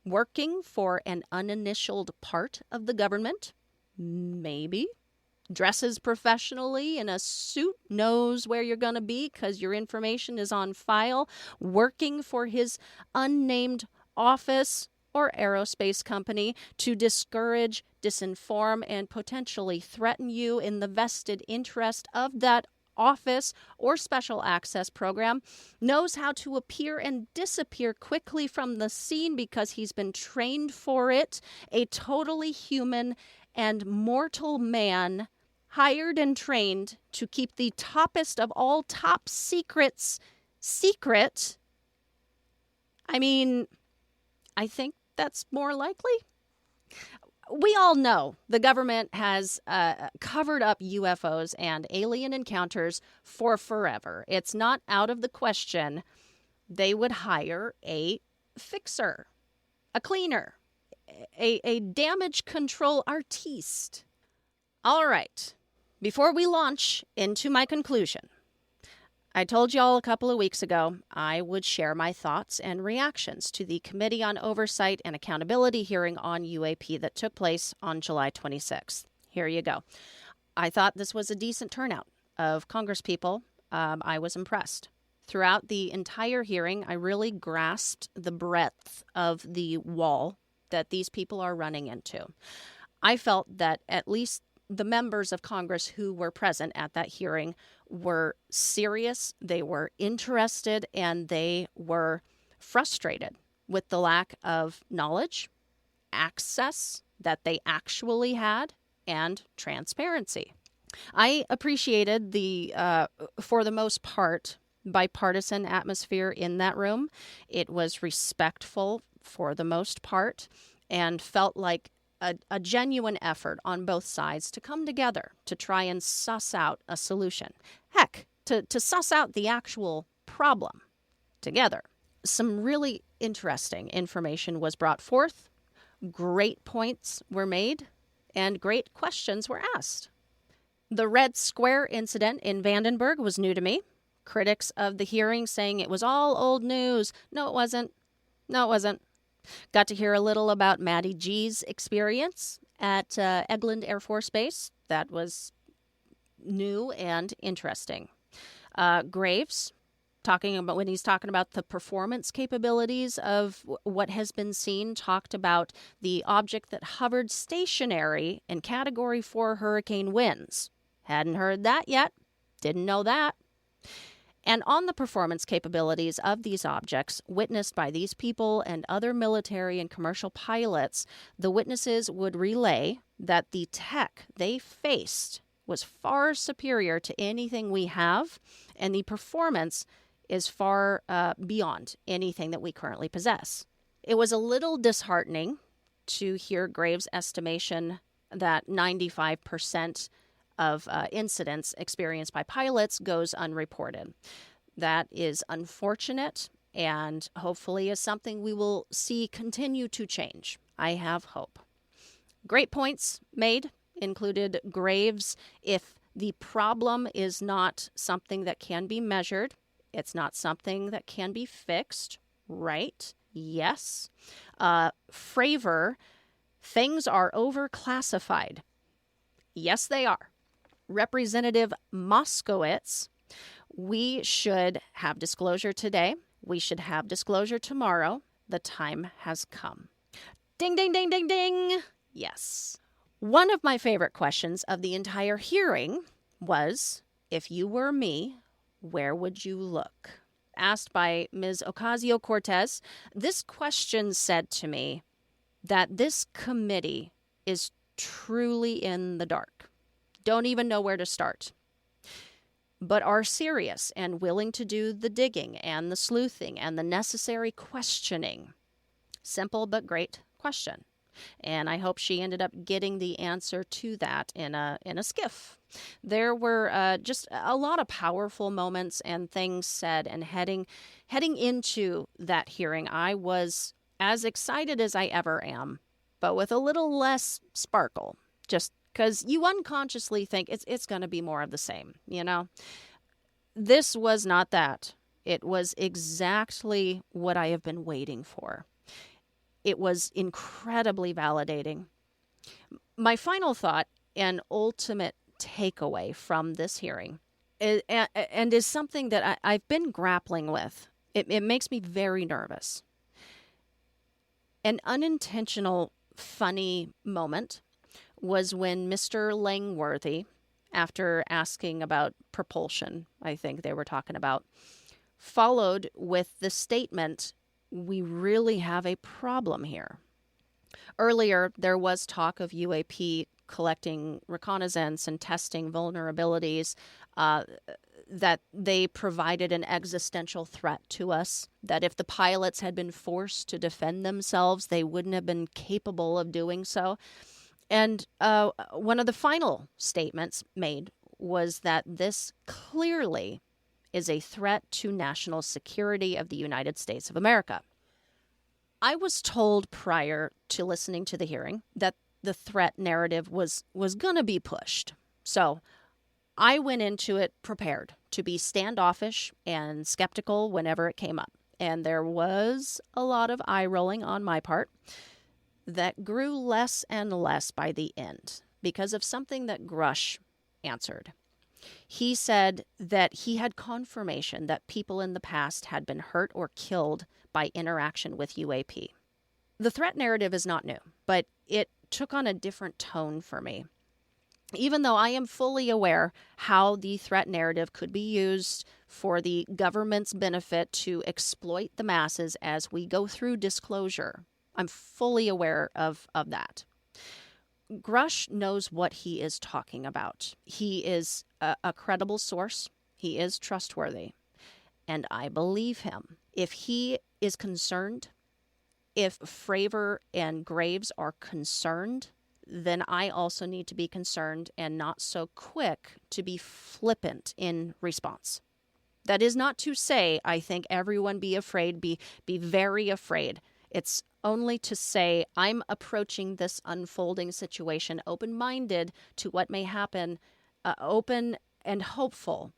working for an uninitialed part of the government, maybe, dresses professionally in a suit, knows where you're going to be because your information is on file, working for his unnamed office or aerospace company to discourage, disinform, and potentially threaten you in the vested interest of that office or special access program, knows how to appear and disappear quickly from the scene because he's been trained for it, a totally human and mortal man hired and trained to keep the toppest of all top secrets secret. I mean, I think that's more likely. We all know the government has covered up UFOs and alien encounters for forever. It's not out of the question they would hire a fixer, a cleaner, a damage control artiste. All right, before we launch into my conclusion, I told y'all a couple of weeks ago I would share my thoughts and reactions to the Committee on Oversight and Accountability hearing on UAP that took place on July 26th. Here you go. I thought this was a decent turnout of congresspeople. I was impressed. Throughout the entire hearing, I really grasped the breadth of the wall that these people are running into. I felt that at least the members of Congress who were present at that hearing were serious, they were interested, and they were frustrated with the lack of knowledge, access that they actually had, and transparency. I appreciated the, for the most part, bipartisan atmosphere in that room. It was respectful for the most part and felt like a genuine effort on both sides to come together to try and suss out a solution. Heck, to suss out the actual problem together. Some really interesting information was brought forth, great points were made, and great questions were asked. The Red Square incident in Vandenberg was new to me. Critics of the hearing saying it was all old news. No, it wasn't. Got to hear a little about Maddie G's experience at Eglin Air Force Base. That was new and interesting. Graves, when he's talking about the performance capabilities of what has been seen, talked about the object that hovered stationary in Category 4 hurricane winds. Hadn't heard that yet. Didn't know that. And on the performance capabilities of these objects, witnessed by these people and other military and commercial pilots, the witnesses would relay that the tech they faced was far superior to anything we have, and the performance is far beyond anything that we currently possess. It was a little disheartening to hear Graves' estimation that 95% of incidents experienced by pilots goes unreported. That is unfortunate and hopefully is something we will see continue to change. I have hope. Great points made, included Graves. If the problem is not something that can be measured, it's not something that can be fixed, right? Yes. Fravor, things are overclassified. Yes, they are. Representative Moskowitz, we should have disclosure today. We should have disclosure tomorrow. The time has come. Ding, ding, ding, ding, ding. Yes. One of my favorite questions of the entire hearing was, if you were me, where would you look? Asked by Ms. Ocasio-Cortez, this question said to me that this committee is truly in the dark. Don't even know where to start, but are serious and willing to do the digging and the sleuthing and the necessary questioning. Simple but great question. And I hope she ended up getting the answer to that in a skiff. There were just a lot of powerful moments and things said, and heading into that hearing, I was as excited as I ever am, but with a little less sparkle, just because you unconsciously think it's going to be more of the same, you know? This was not that. It was exactly what I have been waiting for. It was incredibly validating. My final thought and ultimate takeaway from this hearing is something that I've been grappling with. It makes me very nervous. An unintentional, funny moment was when Mr. Langworthy, after asking about propulsion, I think they were talking about, followed with the statement, "We really have a problem here." Earlier, there was talk of UAP collecting reconnaissance and testing vulnerabilities, that they provided an existential threat to us, that if the pilots had been forced to defend themselves, they wouldn't have been capable of doing so. And one of the final statements made was that this clearly is a threat to national security of the United States of America. I was told prior to listening to the hearing that the threat narrative was going to be pushed. So I went into it prepared to be standoffish and skeptical whenever it came up. And there was a lot of eye rolling on my part that grew less and less by the end because of something that Grush answered. He said that he had confirmation that people in the past had been hurt or killed by interaction with UAP. The threat narrative is not new, but it took on a different tone for me. Even though I am fully aware how the threat narrative could be used for the government's benefit to exploit the masses as we go through disclosure, I'm fully aware of that. Grush knows what he is talking about. He is a credible source. He is trustworthy. And I believe him. If he is concerned, if Fravor and Graves are concerned, then I also need to be concerned and not so quick to be flippant in response. That is not to say I think everyone be afraid, be very afraid. It's only to say I'm approaching this unfolding situation open-minded to what may happen, open and hopeful,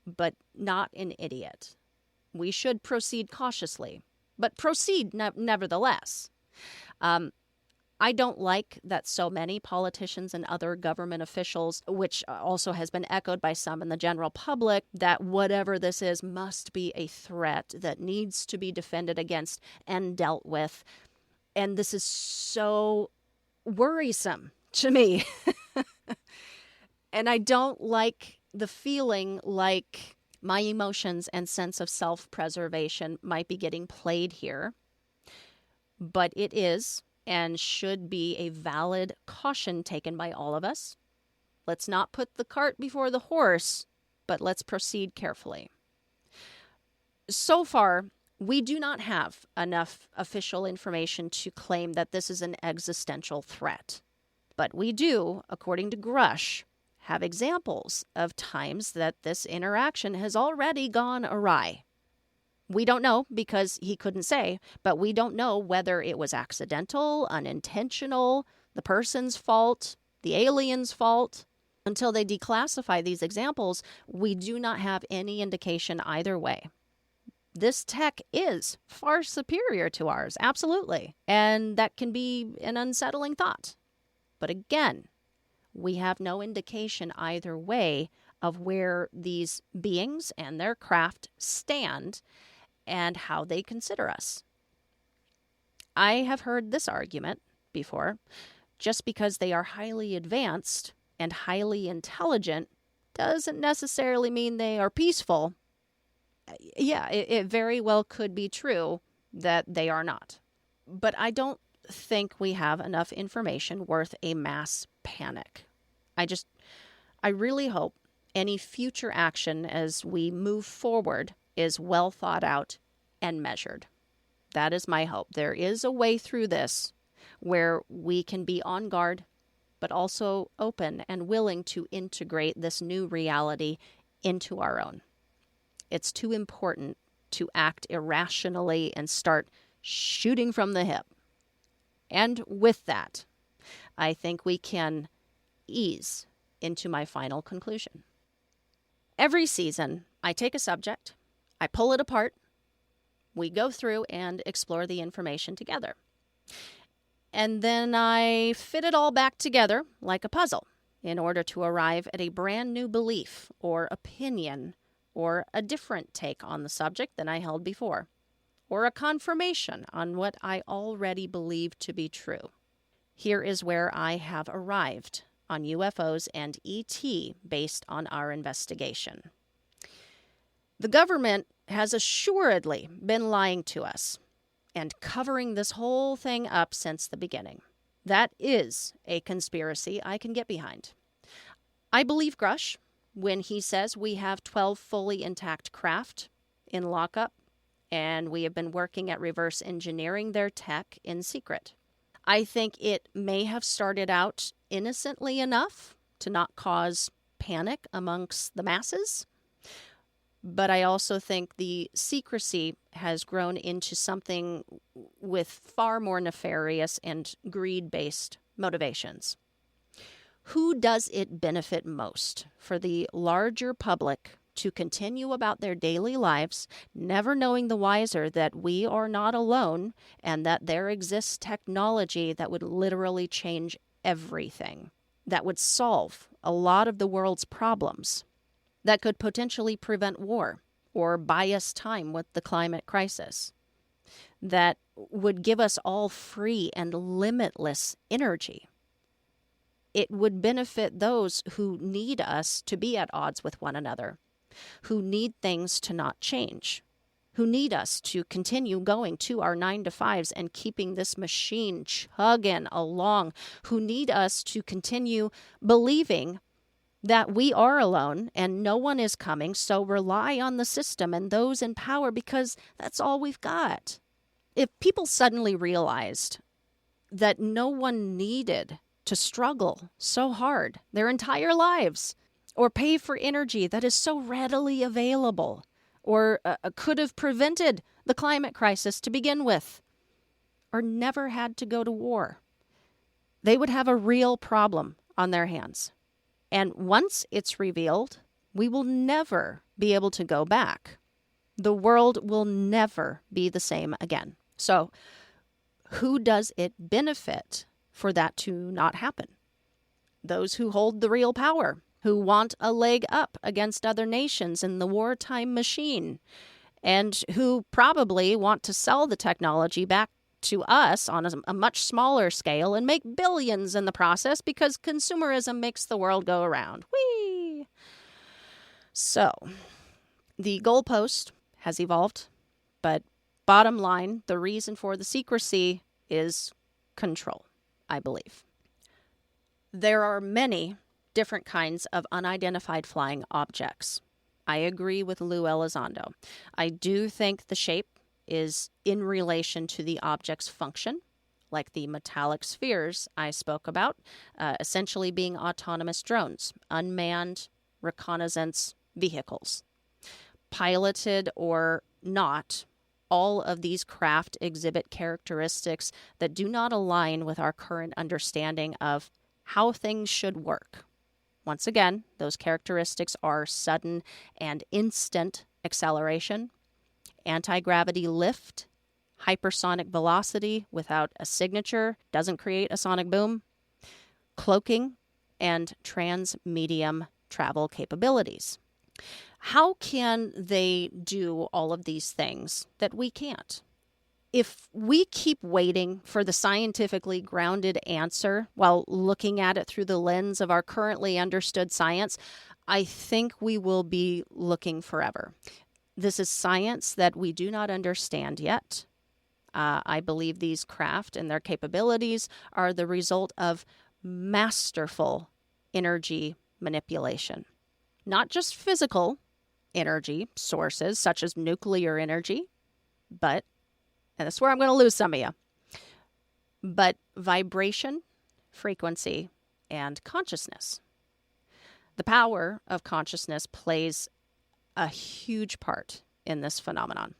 but not an idiot. We should proceed cautiously, but proceed nevertheless. I don't like that so many politicians and other government officials, which also has been echoed by some in the general public, that whatever this is must be a threat that needs to be defended against and dealt with. And this is so worrisome to me. And I don't like the feeling like my emotions and sense of self-preservation might be getting played here. But it is and should be a valid caution taken by all of us. Let's not put the cart before the horse, but let's proceed carefully. So far, we do not have enough official information to claim that this is an existential threat. But we do, according to Grush, have examples of times that this interaction has already gone awry. We don't know because he couldn't say, but we don't know whether it was accidental, unintentional, the person's fault, the alien's fault. Until they declassify these examples, we do not have any indication either way. This tech is far superior to ours, absolutely. And that can be an unsettling thought. But again, we have no indication either way of where these beings and their craft stand and how they consider us. I have heard this argument before. Just because they are highly advanced and highly intelligent doesn't necessarily mean they are peaceful. Yeah, it very well could be true that they are not. But I don't think we have enough information worth a mass panic. I really hope any future action as we move forward is well thought out and measured. That is my hope. There is a way through this where we can be on guard, but also open and willing to integrate this new reality into our own. It's too important to act irrationally and start shooting from the hip. And with that, I think we can ease into my final conclusion. Every season, I take a subject, I pull it apart, we go through and explore the information together. And then I fit it all back together like a puzzle in order to arrive at a brand new belief or opinion or a different take on the subject than I held before, or a confirmation on what I already believed to be true. Here is where I have arrived on UFOs and ET based on our investigation. The government has assuredly been lying to us and covering this whole thing up since the beginning. That is a conspiracy I can get behind. I believe Grush when he says we have 12 fully intact craft in lockup, and we have been working at reverse engineering their tech in secret. I think it may have started out innocently enough to not cause panic amongst the masses, but I also think the secrecy has grown into something with far more nefarious and greed-based motivations. Who does it benefit most for the larger public to continue about their daily lives, never knowing the wiser that we are not alone and that there exists technology that would literally change everything, that would solve a lot of the world's problems, that could potentially prevent war or buy us time with the climate crisis, that would give us all free and limitless energy? It would benefit those who need us to be at odds with one another, who need things to not change, who need us to continue going to our 9-to-5s and keeping this machine chugging along, who need us to continue believing that we are alone and no one is coming, so rely on the system and those in power because that's all we've got. If people suddenly realized that no one needed to struggle so hard their entire lives, or pay for energy that is so readily available, or could have prevented the climate crisis to begin with, or never had to go to war, they would have a real problem on their hands. And once it's revealed, we will never be able to go back. The world will never be the same again. So, who does it benefit for that to not happen? Those who hold the real power, who want a leg up against other nations in the wartime machine, and who probably want to sell the technology back to us on a much smaller scale and make billions in the process because consumerism makes the world go around. Whee! So, the goalpost has evolved, but bottom line, the reason for the secrecy is control, I believe. There are many different kinds of unidentified flying objects. I agree with Lou Elizondo. I do think the shape is in relation to the object's function, like the metallic spheres I spoke about, essentially being autonomous drones, unmanned reconnaissance vehicles. Piloted or not, all of these craft exhibit characteristics that do not align with our current understanding of how things should work. Once again, those characteristics are sudden and instant acceleration, anti-gravity lift, hypersonic velocity without a signature, doesn't create a sonic boom, cloaking, and transmedium travel capabilities. How can they do all of these things that we can't? If we keep waiting for the scientifically grounded answer while looking at it through the lens of our currently understood science, I think we will be looking forever. This is science that we do not understand yet. I believe these craft and their capabilities are the result of masterful energy manipulation. Not just physical energy sources, such as nuclear energy, but, and that's where I'm going to lose some of you, but vibration, frequency, and consciousness. The power of consciousness plays a huge part in this phenomenon.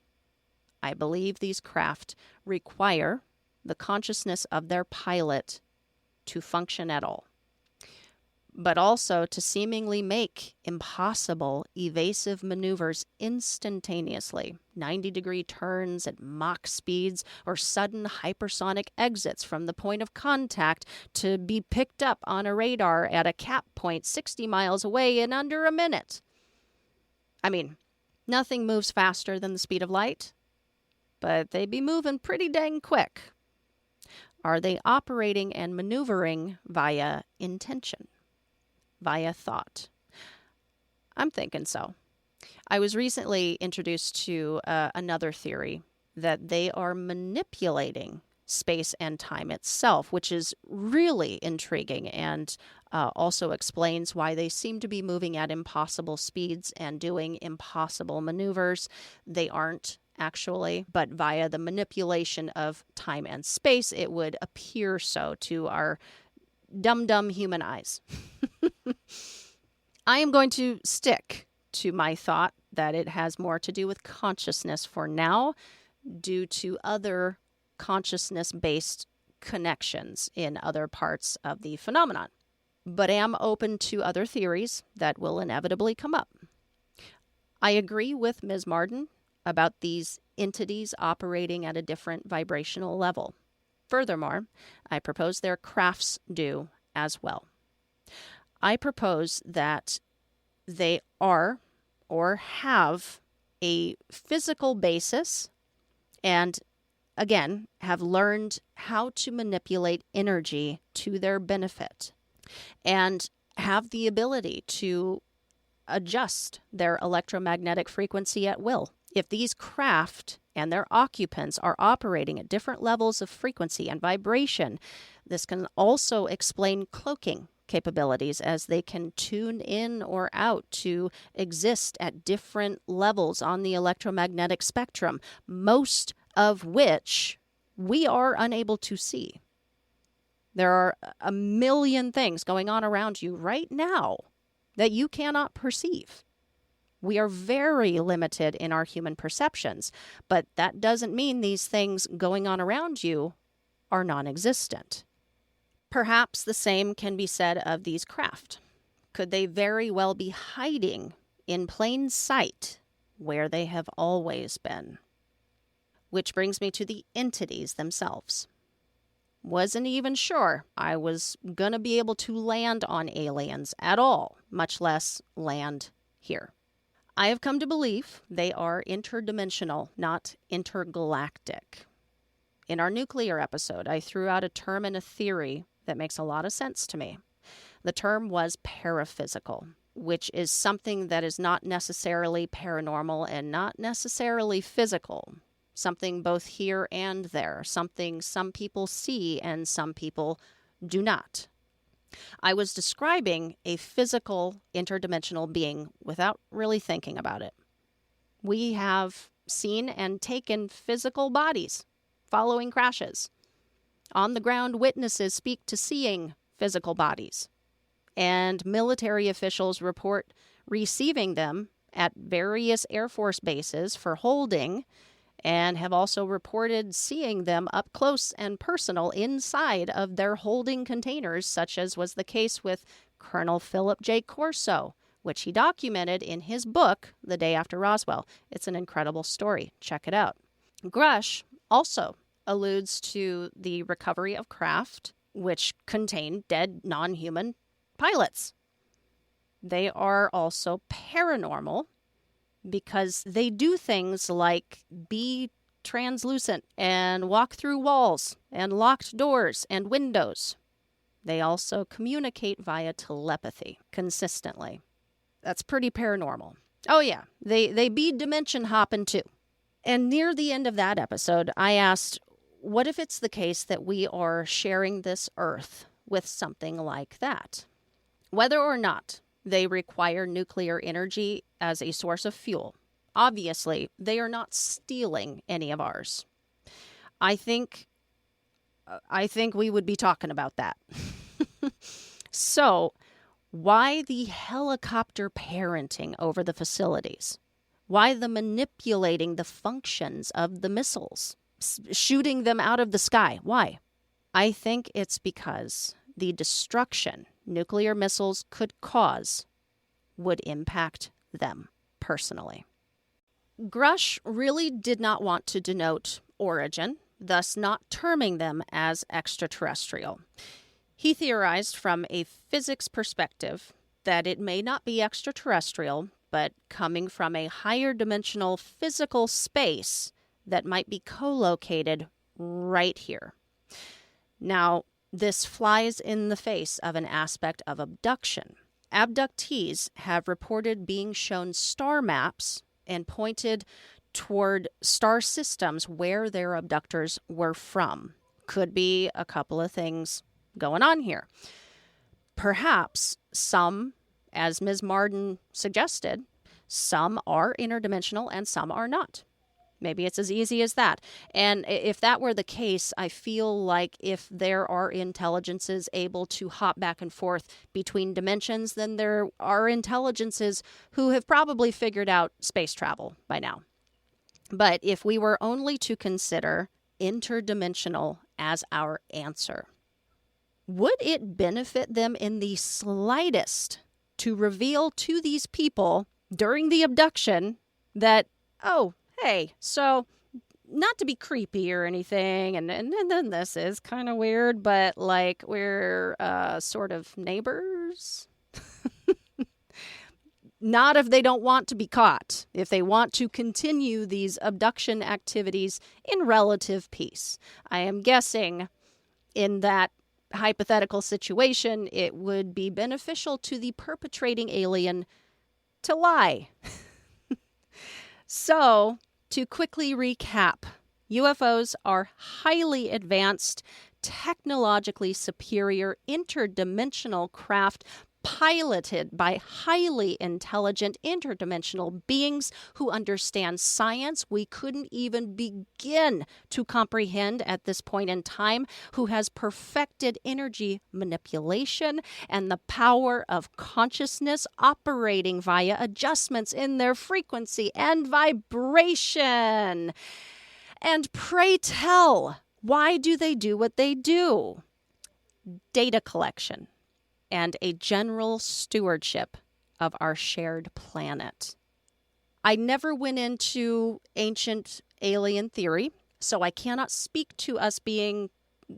I believe these craft require the consciousness of their pilot to function at all, but also to seemingly make impossible evasive maneuvers instantaneously, 90-degree turns at Mach speeds or sudden hypersonic exits from the point of contact to be picked up on a radar at a cap point 60 miles away in under a minute. I mean, nothing moves faster than the speed of light, but they be moving pretty dang quick. Are they operating and maneuvering via intention? Via thought? I'm thinking so. I was recently introduced to another theory that they are manipulating space and time itself, which is really intriguing and also explains why they seem to be moving at impossible speeds and doing impossible maneuvers. They aren't actually, but via the manipulation of time and space, it would appear so to our dumb human eyes. I am going to stick to my thought that it has more to do with consciousness for now, due to other consciousness-based connections in other parts of the phenomenon. But am open to other theories that will inevitably come up. I agree with Ms. Marden about these entities operating at a different vibrational level. Furthermore, I propose their crafts do as well. I propose that they are or have a physical basis and, again, have learned how to manipulate energy to their benefit and have the ability to adjust their electromagnetic frequency at will. If these craft and their occupants are operating at different levels of frequency and vibration, this can also explain cloaking capabilities, as they can tune in or out to exist at different levels on the electromagnetic spectrum, most of which we are unable to see. There are a million things going on around you right now that you cannot perceive. We are very limited in our human perceptions, but that doesn't mean these things going on around you are non-existent. Perhaps the same can be said of these craft. Could they very well be hiding in plain sight where they have always been? Which brings me to the entities themselves. Wasn't even sure I was going to be able to land on aliens at all, much less land here. I have come to believe they are interdimensional, not intergalactic. In our nuclear episode, I threw out a term and a theory that makes a lot of sense to me. The term was paraphysical, which is something that is not necessarily paranormal and not necessarily physical. Something both here and there, something some people see and some people do not. I was describing a physical interdimensional being without really thinking about it. We have seen and taken physical bodies following crashes. On the ground, witnesses speak to seeing physical bodies, and military officials report receiving them at various Air Force bases for holding, and have also reported seeing them up close and personal inside of their holding containers, such as was the case with Colonel Philip J. Corso, which he documented in his book, The Day After Roswell. It's an incredible story. Check it out. Grush also alludes to the recovery of craft, which contain dead non-human pilots. They are also paranormal because they do things like be translucent and walk through walls and locked doors and windows. They also communicate via telepathy consistently. That's pretty paranormal. Oh yeah, they be dimension hopping too. And near the end of that episode, I asked, what if it's the case that we are sharing this earth with something like that? Whether or not they require nuclear energy as a source of fuel, obviously, they are not stealing any of ours. I think we would be talking about that. So, why the helicopter parenting over the facilities? Why the manipulating the functions of the missiles? Shooting them out of the sky? Why? I think it's because the destruction nuclear missiles could cause would impact them personally. Grush really did not want to denote origin, thus not terming them as extraterrestrial. He theorized from a physics perspective that it may not be extraterrestrial, but coming from a higher dimensional physical space that might be co-located right here. Now, this flies in the face of an aspect of abduction. Abductees have reported being shown star maps and pointed toward star systems where their abductors were from. Could be a couple of things going on here. Perhaps some, as Ms. Marden suggested, some are interdimensional and some are not. Maybe it's as easy as that. And if that were the case, I feel like if there are intelligences able to hop back and forth between dimensions, then there are intelligences who have probably figured out space travel by now. But if we were only to consider interdimensional as our answer, would it benefit them in the slightest to reveal to these people during the abduction that, oh, hey, so not to be creepy or anything, and then this is kind of weird, but like we're sort of neighbors? Not if they don't want to be caught, if they want to continue these abduction activities in relative peace. I am guessing in that hypothetical situation, it would be beneficial to the perpetrating alien to lie. So, to quickly recap, UFOs are highly advanced, technologically superior, interdimensional craft piloted by highly intelligent interdimensional beings who understand science we couldn't even begin to comprehend at this point in time, who has perfected energy manipulation and the power of consciousness operating via adjustments in their frequency and vibration. And pray tell, why do they do what they do? Data collection and a general stewardship of our shared planet. I never went into ancient alien theory, so I cannot speak to us being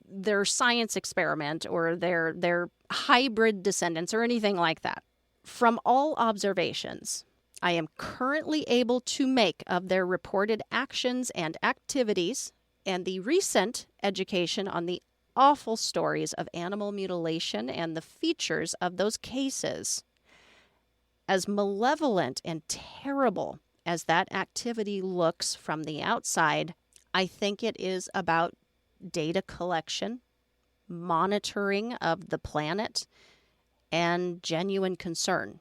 their science experiment or their hybrid descendants or anything like that. From all observations I am currently able to make of their reported actions and activities, and the recent education on the awful stories of animal mutilation and the features of those cases, as malevolent and terrible as that activity looks from the outside, I think it is about data collection monitoring of the planet, and genuine concern.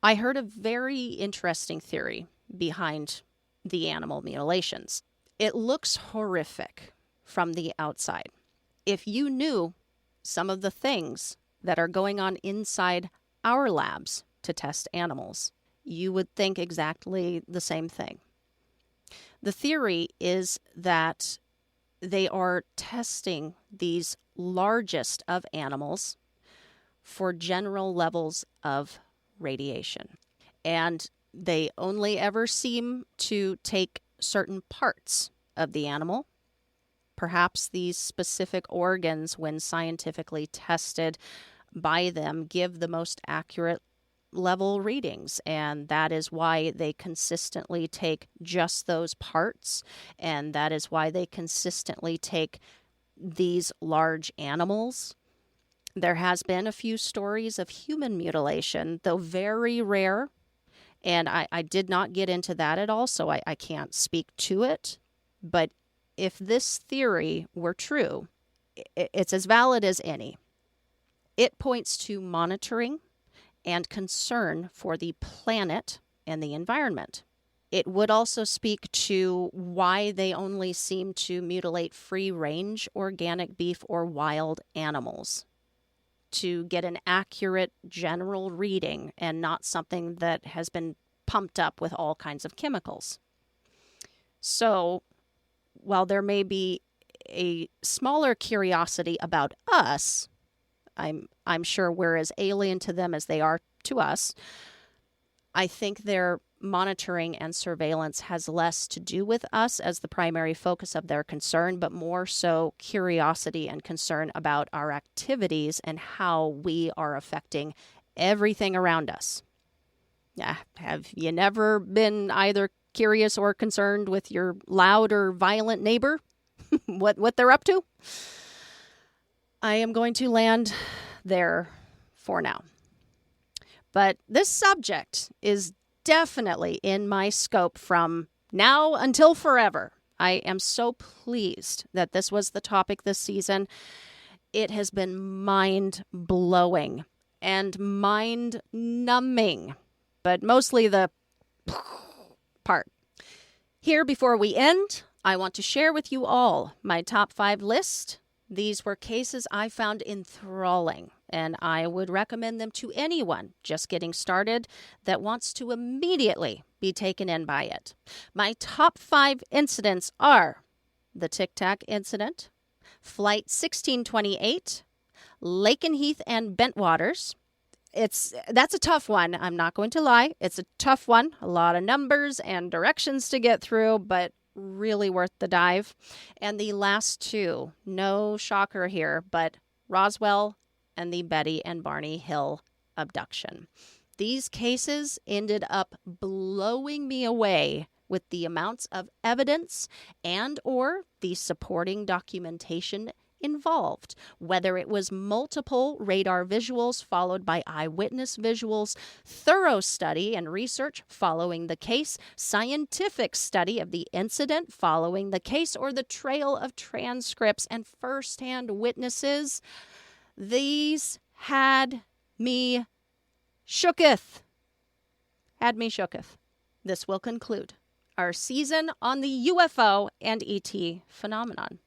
I heard a very interesting theory behind the animal mutilations. It looks horrific from the outside. If you knew some of the things that are going on inside our labs to test animals, you would think exactly the same thing. The theory is that they are testing these largest of animals for general levels of radiation. And they only ever seem to take certain parts of the animal. Perhaps these specific organs, when scientifically tested by them, give the most accurate level readings. And that is why they consistently take just those parts. And that is why they consistently take these large animals. There has been a few stories of human mutilation, though very rare. And I did not get into that at all, so I can't speak to it. But if this theory were true, it's as valid as any. It points to monitoring and concern for the planet and the environment. It would also speak to why they only seem to mutilate free-range organic beef or wild animals, to get an accurate general reading and not something that has been pumped up with all kinds of chemicals. So, while there may be a smaller curiosity about us, I'm sure we're as alien to them as they are to us. I think their monitoring and surveillance has less to do with us as the primary focus of their concern, but more so curiosity and concern about our activities and how we are affecting everything around us. Have you never been either curious or concerned with your loud or violent neighbor? what they're up to? I am going to land there for now. But this subject is definitely in my scope from now until forever. I am so pleased that this was the topic this season. It has been mind-blowing and mind-numbing, but mostly the part. Here, before we end, I want to share with you all my top 5 list. These were cases I found enthralling, and I would recommend them to anyone just getting started that wants to immediately be taken in by it. My top 5 incidents are the Tic Tac incident, Flight 1628, Lakenheath and Bentwaters. That's a tough one. I'm not going to lie. It's a tough one. A lot of numbers and directions to get through, but really worth the dive. And the last 2, no shocker here, but Roswell and the Betty and Barney Hill abduction. These cases ended up blowing me away with the amounts of evidence and or the supporting documentation involved, whether it was multiple radar visuals followed by eyewitness visuals, thorough study and research following the case, scientific study of the incident following the case, or the trail of transcripts and firsthand witnesses. These had me shooketh. This will conclude our season on the UFO and ET phenomenon.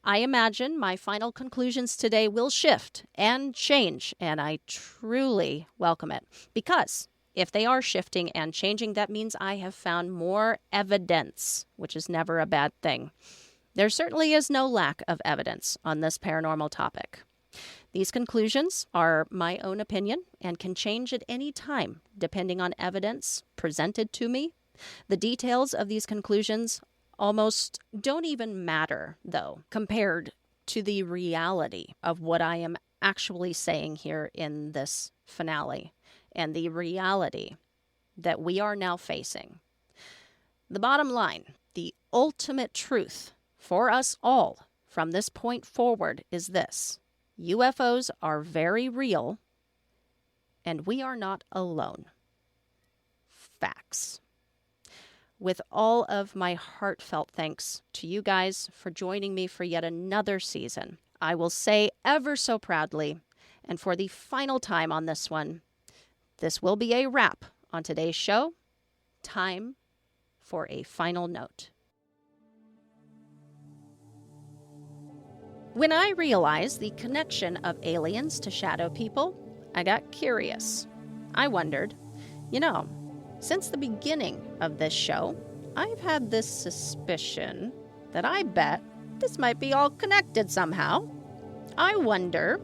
I imagine my final conclusions today will shift and change, and I truly welcome it. Because if they are shifting and changing, that means I have found more evidence, which is never a bad thing. There certainly is no lack of evidence on this paranormal topic. These conclusions are my own opinion and can change at any time, depending on evidence presented to me. The details of these conclusions almost don't even matter, though, compared to the reality of what I am actually saying here in this finale, and the reality that we are now facing. The bottom line, the ultimate truth for us all from this point forward is this: UFOs are very real, and we are not alone. Facts. With all of my heartfelt thanks to you guys for joining me for yet another season I will say ever so proudly, and for the final time on this one, this will be a wrap on today's show. Time for a final note. When I realized the connection of aliens to shadow people, I got curious. I wondered, since the beginning of this show, I've had this suspicion that I bet this might be all connected somehow. I wonder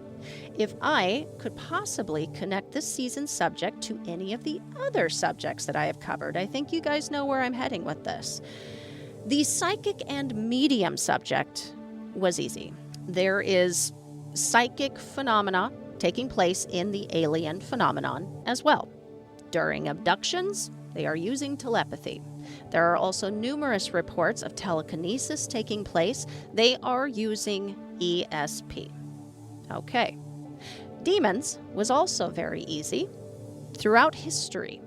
if I could possibly connect this season's subject to any of the other subjects that I have covered. I think you guys know where I'm heading with this. The psychic and medium subject was easy. There is psychic phenomena taking place in the alien phenomenon as well. During abductions, they are using telepathy. There are also numerous reports of telekinesis taking place. They are using ESP. Okay. Demons was also very easy. Throughout history,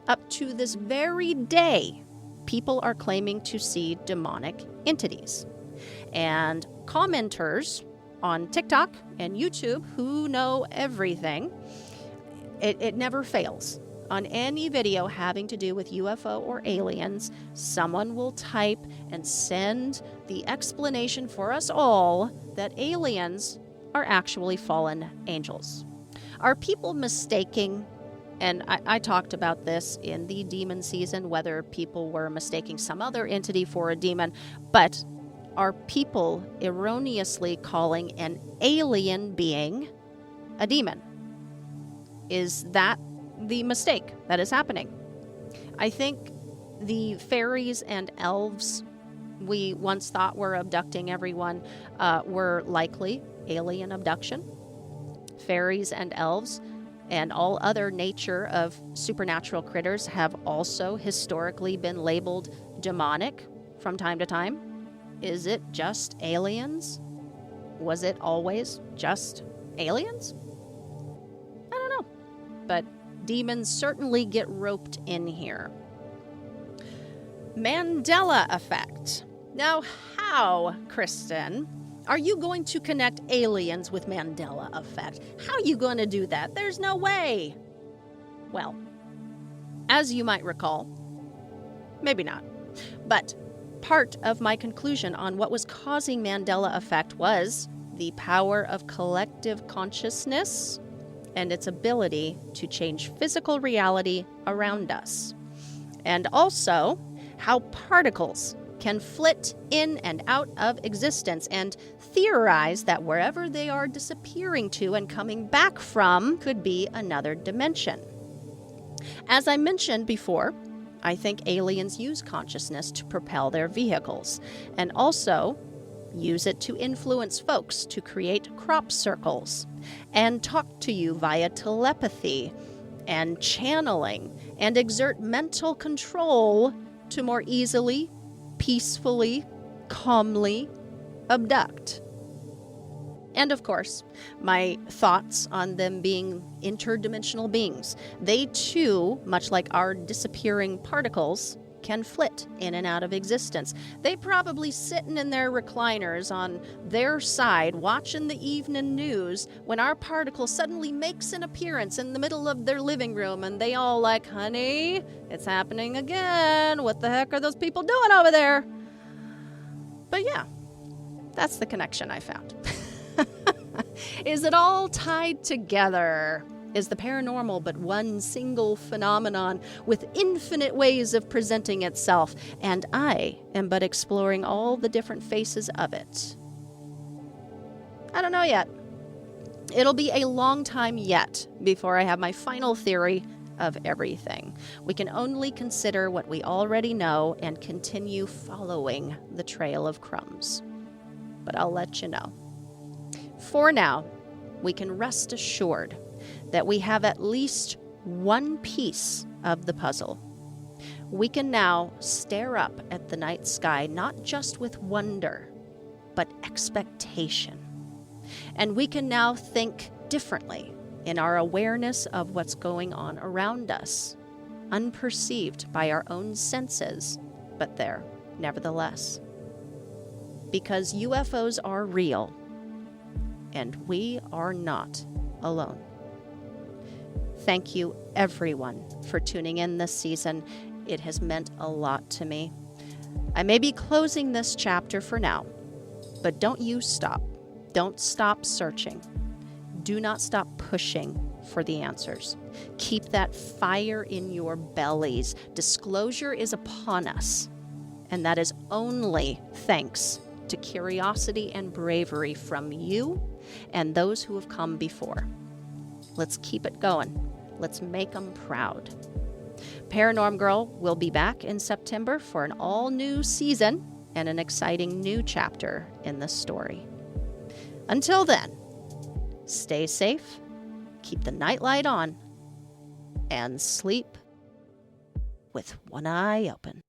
up to this very day, people are claiming to see demonic entities. And commenters on TikTok and YouTube who know everything, it never fails. On any video having to do with UFO or aliens, someone will type and send the explanation for us all that aliens are actually fallen angels. Are people mistaking, and I talked about this in the demon season, whether people were mistaking some other entity for a demon, but are people erroneously calling an alien being a demon? Is that the mistake that is happening? I think the fairies and elves we once thought were abducting everyone were likely alien abduction. Fairies and elves and all other nature of supernatural critters have also historically been labeled demonic from time to time. Is it just aliens? Was it always just aliens? I don't know. But demons certainly get roped in here. Mandela effect. Now, how, Kristen, are you going to connect aliens with Mandela effect? How are you going to do that? There's no way. Well, as you might recall, maybe not, but part of my conclusion on what was causing Mandela effect was the power of collective consciousness and its ability to change physical reality around us. And also how particles can flit in and out of existence, and theorize that wherever they are disappearing to and coming back from could be another dimension. As I mentioned before, I think aliens use consciousness to propel their vehicles, and also use it to influence folks to create crop circles and talk to you via telepathy and channeling and exert mental control to more easily, peacefully, calmly abduct. And of course, my thoughts on them being interdimensional beings. They too, much like our disappearing particles, can flit in and out of existence. They probably sitting in their recliners on their side watching the evening news when our particle suddenly makes an appearance in the middle of their living room, and they all like, honey, it's happening again. What the heck are those people doing over there? But yeah, that's the connection I found. Is it all tied together? Is the paranormal but one single phenomenon with infinite ways of presenting itself, and I am but exploring all the different faces of it? I don't know yet. It'll be a long time yet before I have my final theory of everything. We can only consider what we already know and continue following the trail of crumbs. But I'll let you know. For now, we can rest assured that we have at least one piece of the puzzle. We can now stare up at the night sky not just with wonder, but expectation. And we can now think differently in our awareness of what's going on around us, unperceived by our own senses, but there, nevertheless. Because UFOs are real, and we are not alone. Thank you, everyone, for tuning in this season. It has meant a lot to me. I may be closing this chapter for now, but don't you stop. Don't stop searching. Do not stop pushing for the answers. Keep that fire in your bellies. Disclosure is upon us, and that is only thanks to curiosity and bravery from you and those who have come before. Let's keep it going. Let's make them proud. Paranorm Girl will be back in September for an all-new season and an exciting new chapter in the story. Until then, stay safe, keep the nightlight on, and sleep with one eye open.